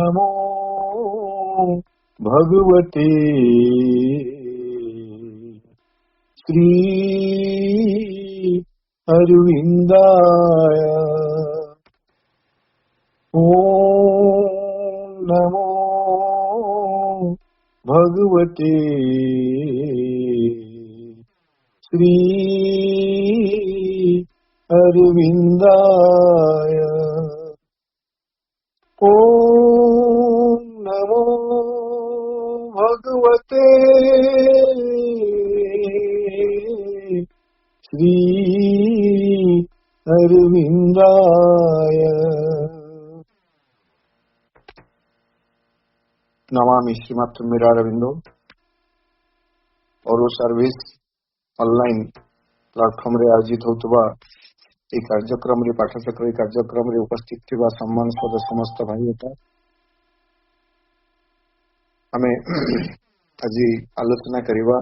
नमो भगवते श्री अरविंदाय। ओम नमो भगवते श्री अरविंदाय। ओम नमो भगवते श्री अरविंदाय। नमामि श्रीमत् मीरा अरविंदो और सर्विस ऑनलाइन प्लेटफॉर्म रे आयोजित होतबा ए कार्यक्रम रे पाठचक्र कार्यक्रम रे उपस्थित थिबा सम्मानस्पद समस्त भाई होता हमें आज आलोचना करिबा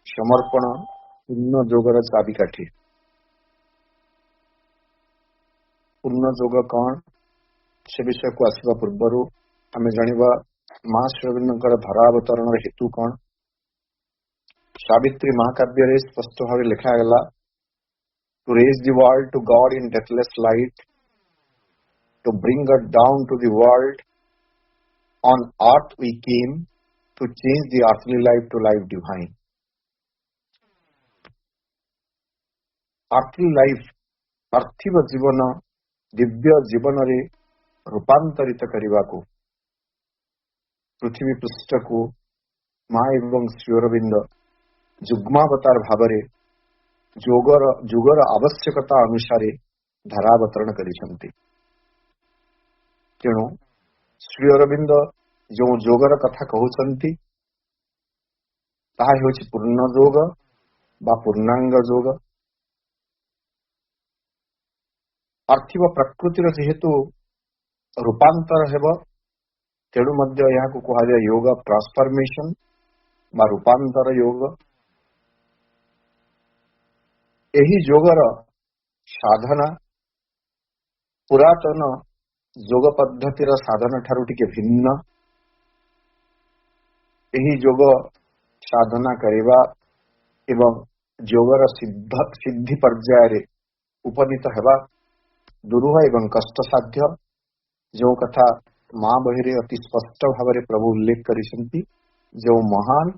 समर्पण पूर्ण जोगर चाबिकाठी। पूर्ण जोग कौन से विषय को आसवा पूर्व आम जानिबा मां श्रीअरविंदर धरावतरण हेतु कौन। सावित्री महाकाव्य रे स्पष्ट भाव लिखा गला to raise the world to God in deathless light, to bring us down to the world. On earth we came to change the earthly life to life divine. earthly life पार्थिव जीवन दिव्य जीवन रे रूपांतरित करने को पृथ्वी पृष्ठ को मां एवं श्री अरविंद जुग्मावतार भावरे जुगर आवश्यकता अनुसार धारावतरण करिसंती। तेणु श्री अरविंद जो जोगर कथा कहउसंती ताहा हेउछि पूर्ण जोग बा पूर्णांग जोग। पार्थिव प्रकृतिर जेहेतु रूपांतर हेब तेणु मध्य यहाँ को कहा जाए योग ट्रांसफॉर्मेशन बा रूपांतर योग। यही जोगर साधना पुरातन जोग पद्धतिर साधना ठारू टिके भिन्न। यही जोग साधना करिबा एवं जोगर सिद्धि पर्याय उपनीत हेबा दुरूह एवं कष्ट साध्य। जो कथा मां बहिरे अति स्पष्ट भाव प्रभु उल्लेख करिसंती जो महान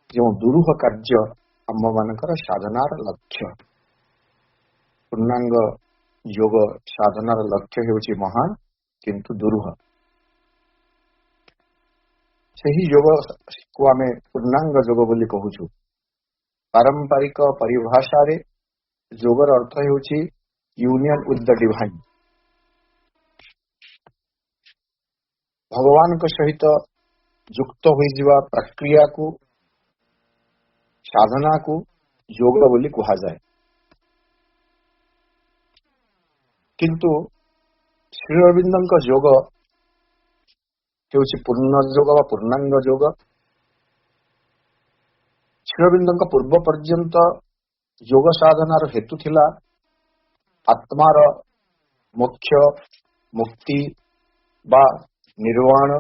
जो दुरूह कार्य आम मानकर साधनार लक्ष्य। पूर्णांग योग साधनार लक्ष्य हेउछि महान किंतु दुरूह। सही योग को आमे पूर्णांग योग बोली कहूछु। पारंपरिक परिभाषा रे योगर अर्थ हेउछि यूनियन विथ द डिवाइन। भगवान के सहित युक्त होई जिवा प्रक्रिया को साधना को योग बोली कहा जाए। किंतु श्री अरविंद योग हेउछि पूर्ण योग वा पूर्णांग योग। श्री अरविंद पूर्व पर्यंत योग साधनार हेतु थिला आत्मार मोक्ष मुक्ति बा निर्वाण।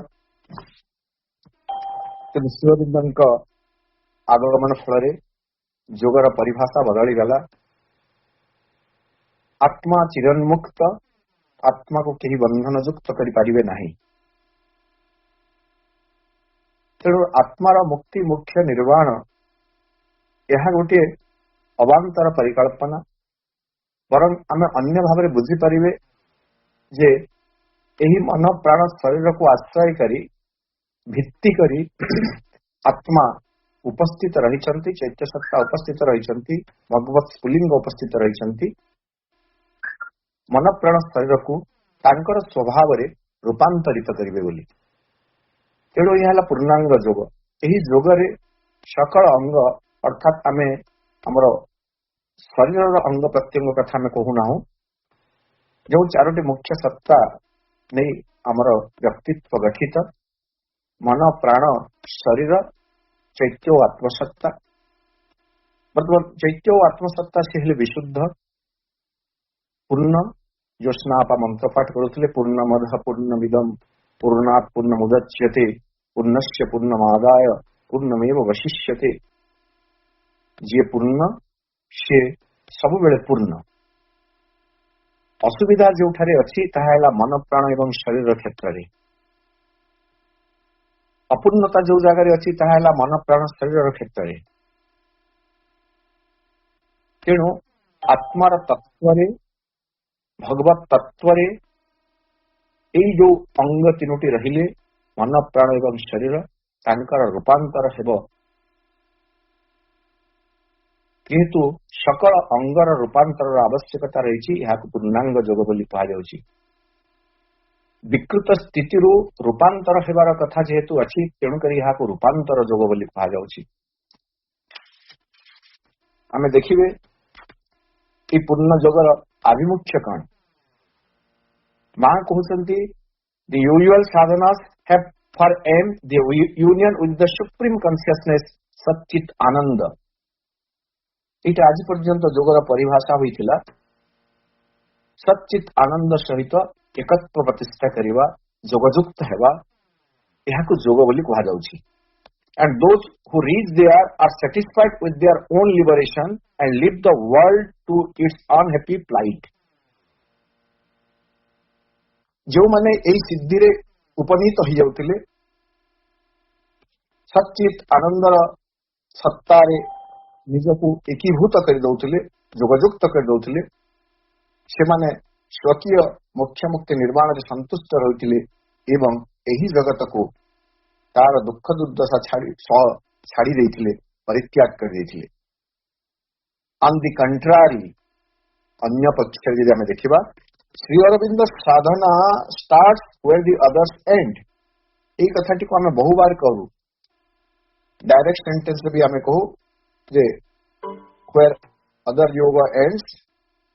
श्री अरविंद आगमन फल योगर परिभाषा बदली गला। आत्मा चिरन्मुक्त आत्मा को कहीं बंधन युक्त करिपारिबे नाही। तेणु आत्मार मुक्ति मुख्य निर्वाण यह गोटे अवांतर परिकल्पना। बरं आमे अन्य भाव में बुझी पारिबे जे एही मन प्राण शरीर को आश्रय करी भित्ति करी आत्मा उपस्थित रहिचंती। चैत्य सत्ता उपस्थित रहिचंती। भगवत स्फुलिंग उपस्थित रहिचंती। मन प्राण शरीर को तांकर स्वभाव रे रूपांतरित करिवे बोली। तेणु यह पूर्णांग योग। यही योग रे सकल अंग अर्थात आमे हमर शरीर अंग प्रत्यंग कथा में कहूना जो चारोटी मुख्य सत्ता नहीं आमर व्यक्तित्व गठित मन प्राण शरीर चैत्य आत्मसत्ता। बर्तमान चैत्य आत्मसत्ता से हेले विशुद्ध पूर्ण। जो स्नापा मंत्र पाठ करुले पूर्ण मद पूर्ण विदम पूर्णात् पूर्णमुदच्यते पूर्णस्य पूर्णमादाय पूर्णमेव वशिष्यते। जे पूर्ण से सब बेले पूर्ण। असुविधा जोठारे अछि ताहा हैला मन प्राण एवं शरीर क्षेत्र रे। अपूर्णता जो जगह अच्छी ताहा हैला मन प्राण शरीर क्षेत्र रे। तेणु आत्मार तत्व रे भगवत तत्व रे एई जो अंग तीनोटी रहिले मन प्राण एवं शरीर तांकर रूपांतर हेबो, किंतु सकल अंगर रूपांतर आवश्यकता रही पूर्णांग जोग बोली कहुच्छी। विकृत स्थिति रूपांतर हेबार कथा जेहेतु अच्छी तेणुक रूपांतर जोग बोली कहुच्छी। आमे देखिए कि पूर्ण जोगर आभिमुख्य कौन। मां कहते the usual sadhanas have for aim the union with the supreme consciousness सच्चित आनंद। ये आज पर्यंत जोगर परिभाषा होइथिला सच्चित आनंद सहित एकत्व प्रतिष्ठा करिवा जोगयुक्त हेबा एहाकु जोग बोली कहा जाउछि। And those who reach there are satisfied with their own liberation and leave the world to its unhappy plight। जो माने एई सिद्धि रे उपनीत हो जाउतिले सच्चित आनंदर सत्ता रे निजकु एकीभूत कर दउतिले जोगयुक्त कर दउतिले से माने स्वकीय मोक्ष मुक्ति निर्माण रे संतुष्ट रहुतिले एवं एही जगत को तार दुख दुर्दशा छाड़ी देथिले परित्याग कर देथिले। ऑन द कंट्रारी अन्य पक्ष यदि आमे देखिबा Shri Aurobindo sadhana starts where the others end. एई कथाटी को आमे बहु बार कहू डायरेक्ट सेंटेंस रे भी आमे कहू जे वेयर अदर योग एंड्स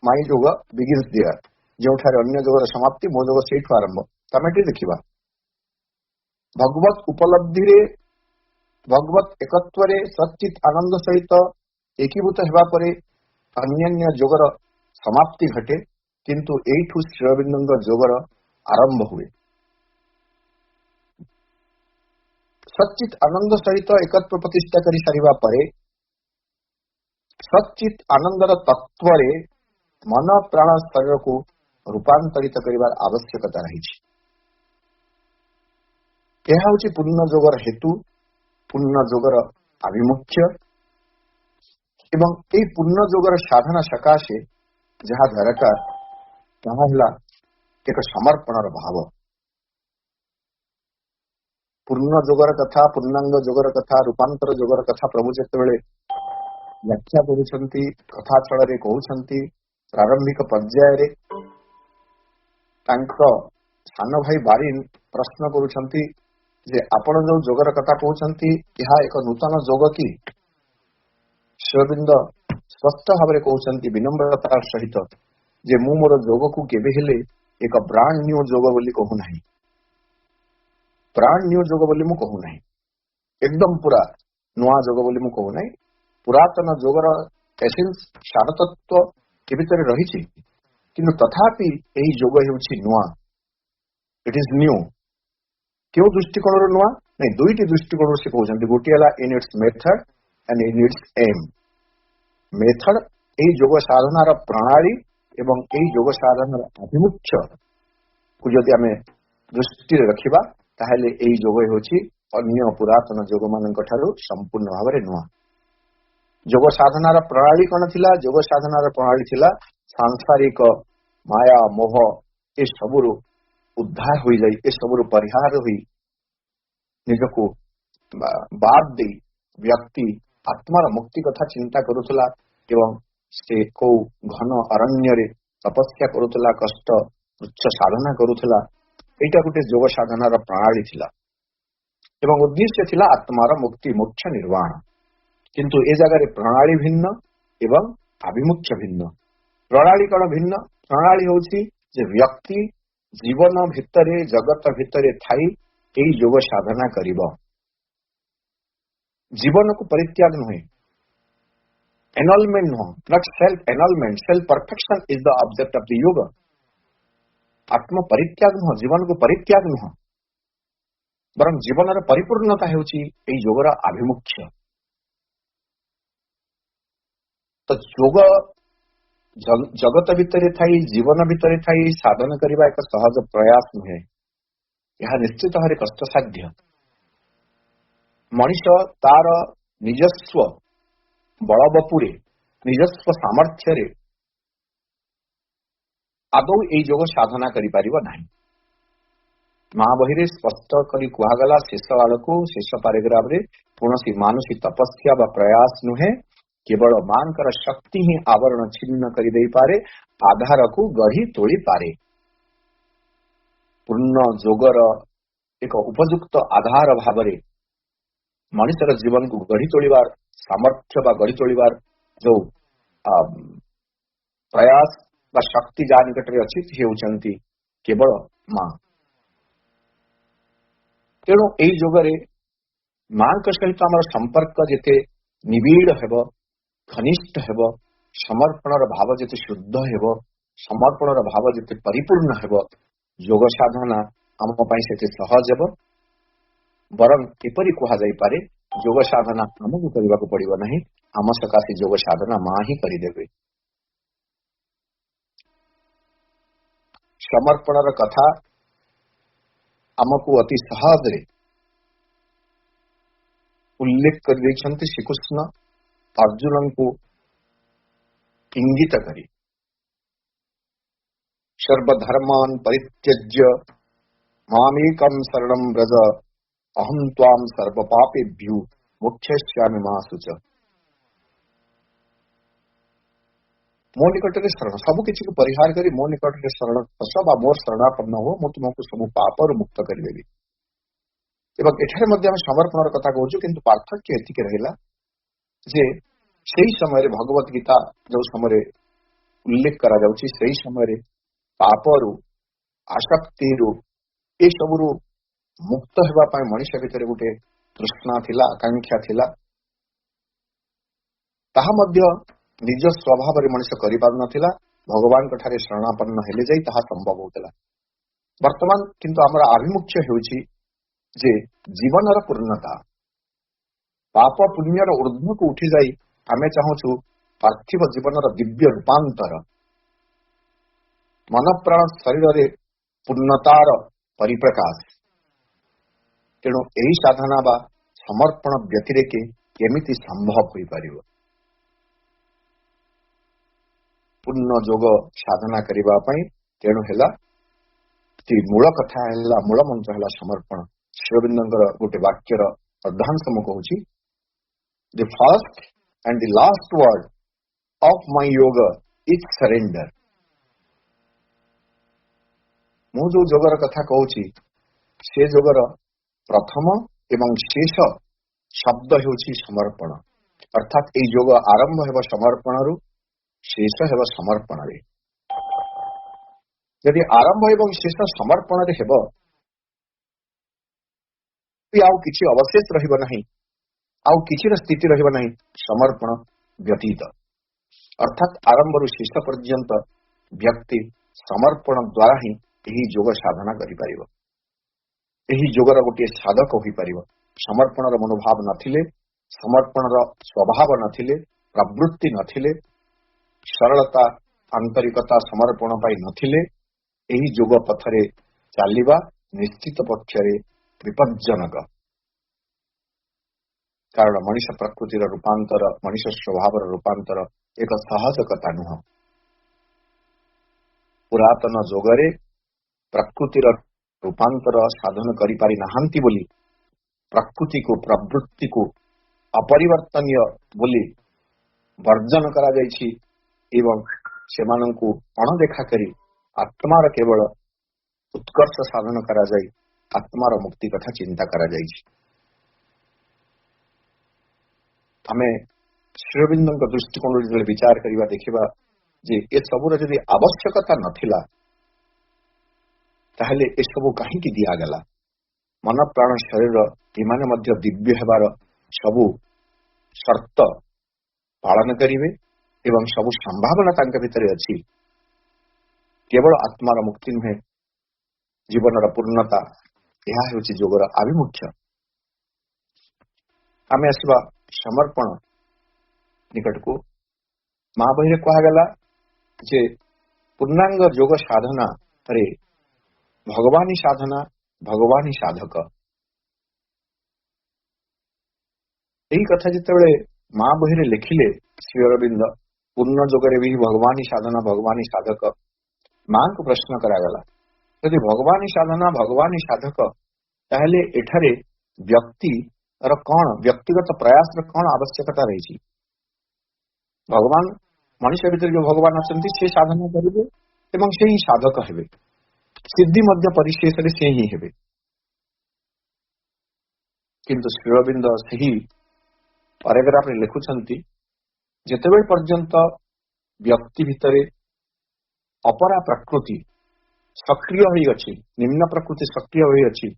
माय योग बिगिन्स देयर। जोठारे अन्य जोगर समाप्ति मो जोग सेठु आरंभ। तमेटी देखिबा भगवत उपलब्धि रे भगवत एकत्व रे सच्चित आनंद सहित एकीभूत हेबा परे अन्य जोगर समाप्ति घटे, किंतु एठु श्री अरविंद जोगर आरंभ हुए। सच्चित आनंद सहित एकत्व प्रतिष्ठा करि सारिबा परे सच्चित आनंदर तत्व रे मन प्राण शरीर को रूपांतरित करिबार आवश्यकता रही। यह हूँ पूर्ण जोगर हेतु पूर्ण जोगर आभिमुख्य एवं ए पूर्ण जोगर साधना सकाशे जहाँ दरकार ताहा हैला एक समर्पणर भाव। पूर्ण जोगर कथा पूर्णांग जोगर कथा रूपांतर जोगर कथा प्रभु जेतेबेले व्याख्या करुछंती कथा छଳରେ कहउछंती प्रारंभिक पर्याय रे तांको सानो भाई बारिन प्रश्न करुछंती जे आपण जो जोगर कथा कहउछंती यह एक नूतन जोग की। श्री अरविंद स्पष्ट भाव कहउछंती विनम्रता सहित जे मु मोर जोग को केबे हेले एक ब्रांड न्यू जोग बोली कहू नाही। ब्रांड न्यू जोग बोली मु कहू नाही, एकदम पूरा नुआ जोग बोली मु कहू नाही। पुरातन जोगर एसेंस सारतत्व के भीतर रही किंतु तथापि एही जोग हेउछि नुआ। It is new. क्यों दृष्टिकोण नुआ नहीं दुईटी दृष्टिकोण से कहउछंती गोटी हला in its method and in its aim. Method एही जोग साधनार प्रणाली एवं एही जोग साधनार आभिमुख्य को यदि आमे दृष्टि रखिबा ताहेले एही जोग हेउछि अन्य पुरातन जोग मानक ठारू संपूर्ण भाव नुआ। जोग साधनार प्रणाली कौन थिला? जोग साधनार प्रणाली थिला सांसारिक माया मोह ए सबुरु उद्धार हो जाए, ए सबुरु परिहार हुई निजको बाद दे व्यक्ति आत्मार मुक्ति कथा चिंता करुथला एवं से को घन अरण्य रे तपस्या करुथला कष्ट उच्च साधना करुथला। एटा गोटे जोग साधनार प्रणाली थिला एवं उद्देश्य थिला आत्मार मुक्ति मोक्ष निर्वाण। किंतु ए जगह प्रणाली भिन्न एवं आभिमुख्य भिन्न। प्रणाली कौन भिन्न? प्रणाली होउछि जे व्यक्ति जीवन भितरे जगत भितरे थाई एई योग साधना करिबो। जीवन को परित्याग नुहे, एनलमेंट नुह, not self annulment. Self perfection is the object of the yoga. आत्म परित्याग नुह, जीवन को परित्याग नुह, ବରଂ ଜୀବନର ପରିପୂର୍ଣ୍ଣତା ହେଉଛି ଏହି ଯୋଗର ଆଭିମୁଖ୍ୟ। ତ ଯୋଗ ଜଗତ ଭିତରେ ଥାଇ, ଜୀବନ ଭିତରେ ଥାଇ ସାଧନ କରିବା ଏକ ସହଜ ପ୍ରୟାସ ନୁହେଁ। ଏହା ନିଶ୍ଚିତ ଭାବରେ କଷ୍ଟସାଧ୍ୟ। ମଣିଷ ତାର ନିଜସ୍ୱ ବଳବପୁରେ, ନିଜସ୍ୱ ସାମର୍ଥ୍ୟରେ ଆଦୌ ଏହି ଯୋଗ ସାଧନା କରିପାରିବ ନାହିଁ। ମା ବହିରେ ସ୍ପଷ୍ଟ କରି କୁହାଗଲା ଶେଷ ଆଡ଼କୁ, ଶେଷ ପାରାଗ୍ରାଫରେ, କୌଣସି ମାନସିକ ତପସ୍ୟା ବା ପ୍ରୟାସ ନୁହେଁ, କେବଳ ମାଙ୍କର ଶକ୍ତି ହିଁ ଆବରଣ ଛିନ୍ନ କରିଦେଇପାରେ, ଆଧାରକୁ ଗଢି ତୋଳିପାରେ। ପୂର୍ଣ୍ଣ ଯୋଗର ଏକ ଉପଯୁକ୍ତ ଆଧାର ଭାବରେ ମଣିଷର ଜୀବନକୁ ଗଢି ତୋଳିବାର ସାମର୍ଥ୍ୟ ବା ଗଢି ତୋଳିବାର ଯୋଉ ପ୍ରୟାସ ବା ଶକ୍ତି ଯାହା ନିକଟରେ ଅଛି ସେ ହେଉଛନ୍ତି କେବଳ ମା। ତେଣୁ ଏହି ଯୋଗରେ ମାଙ୍କ ସହିତ ଆମର ସମ୍ପର୍କ ଯେତେ ନିବିଡ଼ ହେବ, ଘନିଷ୍ଠ ହେବ, ସମର୍ପଣର ଭାବ ଯେତେ ଶୁଦ୍ଧ ହେବ, ସମର୍ପଣର ଭାବ ଯେତେ ପରିପୂର୍ଣ୍ଣ ହେବ, ଯୋଗ ସାଧନା ଆମ ପାଇଁ ସେତେ ସହଜ ହେବ। ବରଂ ଏପରି କୁହାଯାଇପାରେ, ଯୋଗ ସାଧନା ଆମକୁ କରିବାକୁ ପଡିବ ନାହିଁ, ଆମ ସକାଶେ ଯୋଗ ସାଧନା ମା ହିଁ କରିଦେବେ। ସମର୍ପଣର କଥା ଆମକୁ ଅତି ସହଜରେ ଉଲ୍ଲେଖ କରିଦେଇଛନ୍ତି ଶ୍ରୀକୃଷ୍ଣ ଅର୍ଜୁନଙ୍କୁ ଇଙ୍ଗିତ କରି। ସର୍ବଧର୍ମାନ୍ ପରିତ୍ୟଜ୍ୟ ମାମେକଂ ଶରଣଂ ବ୍ରଜ ଅହଂ ତ୍ୱାଂ ସର୍ବପାପେଭ୍ୟୋ ମୋକ୍ଷୟିଷ୍ୟାମି ମା ଶୁଚ। ମୋ ନିକଟରେ ଶରଣ, ସବୁ କିଛିକୁ ପରିହାର କରି ମୋ ନିକଟରେ ଶରଣ ବସ ବା ମୋର ଶରଣାପନ୍ନ ହୁଅ, ମୁଁ ତୁମକୁ ସବୁ ପାପରୁ ମୁକ୍ତ କରିଦେବି। ଏବଂ ଏଠାରେ ମଧ୍ୟ ଆମେ ସମର୍ପଣର କଥା କହୁଛୁ, କିନ୍ତୁ ପାର୍ଥକ୍ୟ ଏତିକି ରହିଲା ଯେ ସେହି ସମୟରେ ଭଗବତ ଗୀତା ଯୋଉ ସମୟରେ ଉଲ୍ଲେଖ କରାଯାଉଛି, ସେହି ସମୟରେ ପାପରୁ, ଆସକ୍ତିରୁ, ଏସବୁରୁ ମୁକ୍ତ ହେବା ପାଇଁ ମଣିଷ ଭିତରେ ଗୋଟେ ତୃଷ୍ଣା ଥିଲା, ଆକାଂକ୍ଷା ଥିଲା। ତାହା ମଧ୍ୟ ନିଜ ସ୍ୱଭାବରେ ମଣିଷ କରିପାରୁନଥିଲା, ଭଗବାନଙ୍କ ଠାରେ ଶରଣାପନ୍ନ ହେଲେ ଯାଇ ତାହା ସମ୍ଭବ ହେଉଥିଲା। ବର୍ତ୍ତମାନ କିନ୍ତୁ ଆମର ଆଭିମୁଖ୍ୟ ହେଉଛି ଯେ ଜୀବନର ପୂର୍ଣ୍ଣତା, ପାପ ପୁଣ୍ୟର ଊର୍ଦ୍ଧ୍ୱକୁ ଉଠିଯାଇ ଆମେ ଚାହୁଁଛୁ ପାର୍ଥିବ ଜୀବନର ଦିବ୍ୟ ରୂପାନ୍ତର, ମନ ପ୍ରାଣ ଶରୀରରେ ପୂର୍ଣ୍ଣତାର ପରିପ୍ରକାଶ। ତେଣୁ ଏହି ସାଧନା ବା ସମର୍ପଣ ବ୍ୟତିରେକେ କେମିତି ସମ୍ଭବ ହୋଇପାରିବ? ପୂର୍ଣ୍ଣ ଯୋଗ ସାଧନା କରିବା ପାଇଁ ତେଣୁ ହେଲା, ମୂଳ କଥା ହେଲା, ମୂଳ ମନ୍ତ୍ର ହେଲା ସମର୍ପଣ। ଶ୍ରୀ ଅରବିନ୍ଦଙ୍କର ଗୋଟେ ବାକ୍ୟର ଅର୍ଦ୍ଧାଂଶ ମୁଁ କହୁଛି, the first and the last word of my yoga is surrender. ମୁଁ ଯୋଉ ଯୋଗର କଥା କହୁଛି, ସେ ଯୋଗର ପ୍ରଥମ ଏବଂ ଶେଷ ଶବ୍ଦ ହେଉଛି ସମର୍ପଣ। ଅର୍ଥାତ୍ ଏହି ଯୋଗ ଆରମ୍ଭ ହେବ ସମର୍ପଣରୁ, ଶେଷ ହେବ ସମର୍ପଣରେ। ଯଦି ଆରମ୍ଭ ଏବଂ ଶେଷ ସମର୍ପଣରେ ହେବ, ଆଉ କିଛି ଅବଶେଷ ରହିବ ନାହିଁ, ଆଉ କିଛିର ସ୍ଥିତି ରହିବ ନାହିଁ ସମର୍ପଣ ବ୍ୟତୀତ। ଅର୍ଥାତ୍ ଆରମ୍ଭରୁ ଶେଷ ପର୍ଯ୍ୟନ୍ତ ବ୍ୟକ୍ତି ସମର୍ପଣ ଦ୍ୱାରା ହିଁ ଏହି ଯୋଗ ସାଧନା କରିପାରିବ, ଏହି ଯୋଗର ଗୋଟିଏ ସାଧକ ହୋଇପାରିବ। ସମର୍ପଣର ମନୋଭାବ ନଥିଲେ, ସମର୍ପଣର ସ୍ୱଭାବ ନଥିଲେ, ପ୍ରବୃତ୍ତି ନଥିଲେ, ସରଳତା, ଆନ୍ତରିକତା ସମର୍ପଣ ପାଇଁ ନଥିଲେ, ଏହି ଯୋଗ ପଥରେ ଚାଲିବା ନିଶ୍ଚିତ ପକ୍ଷରେ ବିପଜ୍ଜନକ। କାରଣ ମଣିଷ ପ୍ରକୃତିର ରୂପାନ୍ତର, ମଣିଷ ସ୍ୱଭାବର ରୂପାନ୍ତର ଏକ ସହଜ କଥା ନୁହଁ। ପୁରାତନ ଯୋଗରେ ପ୍ରକୃତିର ରୂପାନ୍ତର ସାଧନ କରିପାରି ନାହାନ୍ତି ବୋଲି ପ୍ରକୃତିକୁ, ପ୍ରବୃତ୍ତିକୁ ଅପରିବର୍ତ୍ତନୀୟ ବୋଲି ବର୍ଜନ କରାଯାଇଛି ଏବଂ ସେମାନଙ୍କୁ ଅଣଦେଖା କରି ଆତ୍ମାର କେବଳ ଉତ୍କର୍ଷ ସାଧନ କରାଯାଇ ଆତ୍ମାର ମୁକ୍ତି କଥା ଚିନ୍ତା କରାଯାଇଛି। ଆମେ ଶ୍ରୀ ଅରବିନ୍ଦଙ୍କ ଦୃଷ୍ଟିକୋଣରୁ ଯେତେବେଳେ ବିଚାର କରିବା, ଦେଖିବା ଯେ ଏସବୁର ଯଦି ଆବଶ୍ୟକତା ନଥିଲା, ତାହେଲେ ଏସବୁ କାହିଁକି ଦିଆଗଲା? ମନ ପ୍ରାଣ ଶରୀର ଏମାନେ ମଧ୍ୟ ଦିବ୍ୟ ହେବାର ସବୁ ସର୍ତ୍ତ ପାଳନ କରିବେ ଏବଂ ସବୁ ସମ୍ଭାବନା ତାଙ୍କ ଭିତରେ ଅଛି। କେବଳ ଆତ୍ମାର ମୁକ୍ତି ନୁହେଁ, ଜୀବନର ପୂର୍ଣ୍ଣତା ଏହା ହେଉଛି ଯୋଗର ଆଭିମୁଖ୍ୟ। ଆମେ ଆସିବା ସମର୍ପଣ ନିକଟକୁ। ମହାବହିରେ କୁହାଗଲା ଯେ ପୂର୍ଣ୍ଣାଙ୍ଗ ଯୋଗ ସାଧନାରେ ଭଗବାନୀ ସାଧନା, ଭଗବାନୀ ସାଧକ। ଏହି କଥା ଯେତେବେଳେ ମା ବହିରେ ଲେଖିଲେ ଶ୍ରୀ ଅରବିନ୍ଦ, ପୂର୍ଣ୍ଣ ଯୋଗରେ ବି ଭଗବାନୀ ସାଧନା, ଭଗବାନୀ ସାଧକ, ମାଙ୍କୁ ପ୍ରଶ୍ନ କରାଗଲା ଯଦି ଭଗବାନୀ ସାଧନା, ଭଗବାନୀ ସାଧକ, ତାହେଲେ ଏଠାରେ ବ୍ୟକ୍ତିର କଣ, ବ୍ୟକ୍ତିଗତ ପ୍ରୟାସର କଣ ଆବଶ୍ୟକତା ରହିଛି? ଭଗବାନ, ମଣିଷ ଭିତରେ ଯୋଉ ଭଗବାନ ଅଛନ୍ତି ସେ ସାଧନା କରିବେ ଏବଂ ସେ ହିଁ ସାଧକ ହେବେ, ସିଦ୍ଧି ମଧ୍ୟ ପରିଶେଷରେ ସେ ହିଁ ହେବେ। କିନ୍ତୁ ଶ୍ରୀ ଅରବିନ୍ଦ ସେହି ପାରାଗ୍ରାଫରେ ଲେଖୁଛନ୍ତି ଯେତେବେଳେ ପର୍ଯ୍ୟନ୍ତ ବ୍ୟକ୍ତି ଭିତରେ ଅପରା ପ୍ରକୃତି ସକ୍ରିୟ ହୋଇଅଛି, ନିମ୍ନ ପ୍ରକୃତି ସକ୍ରିୟ ହୋଇଅଛି,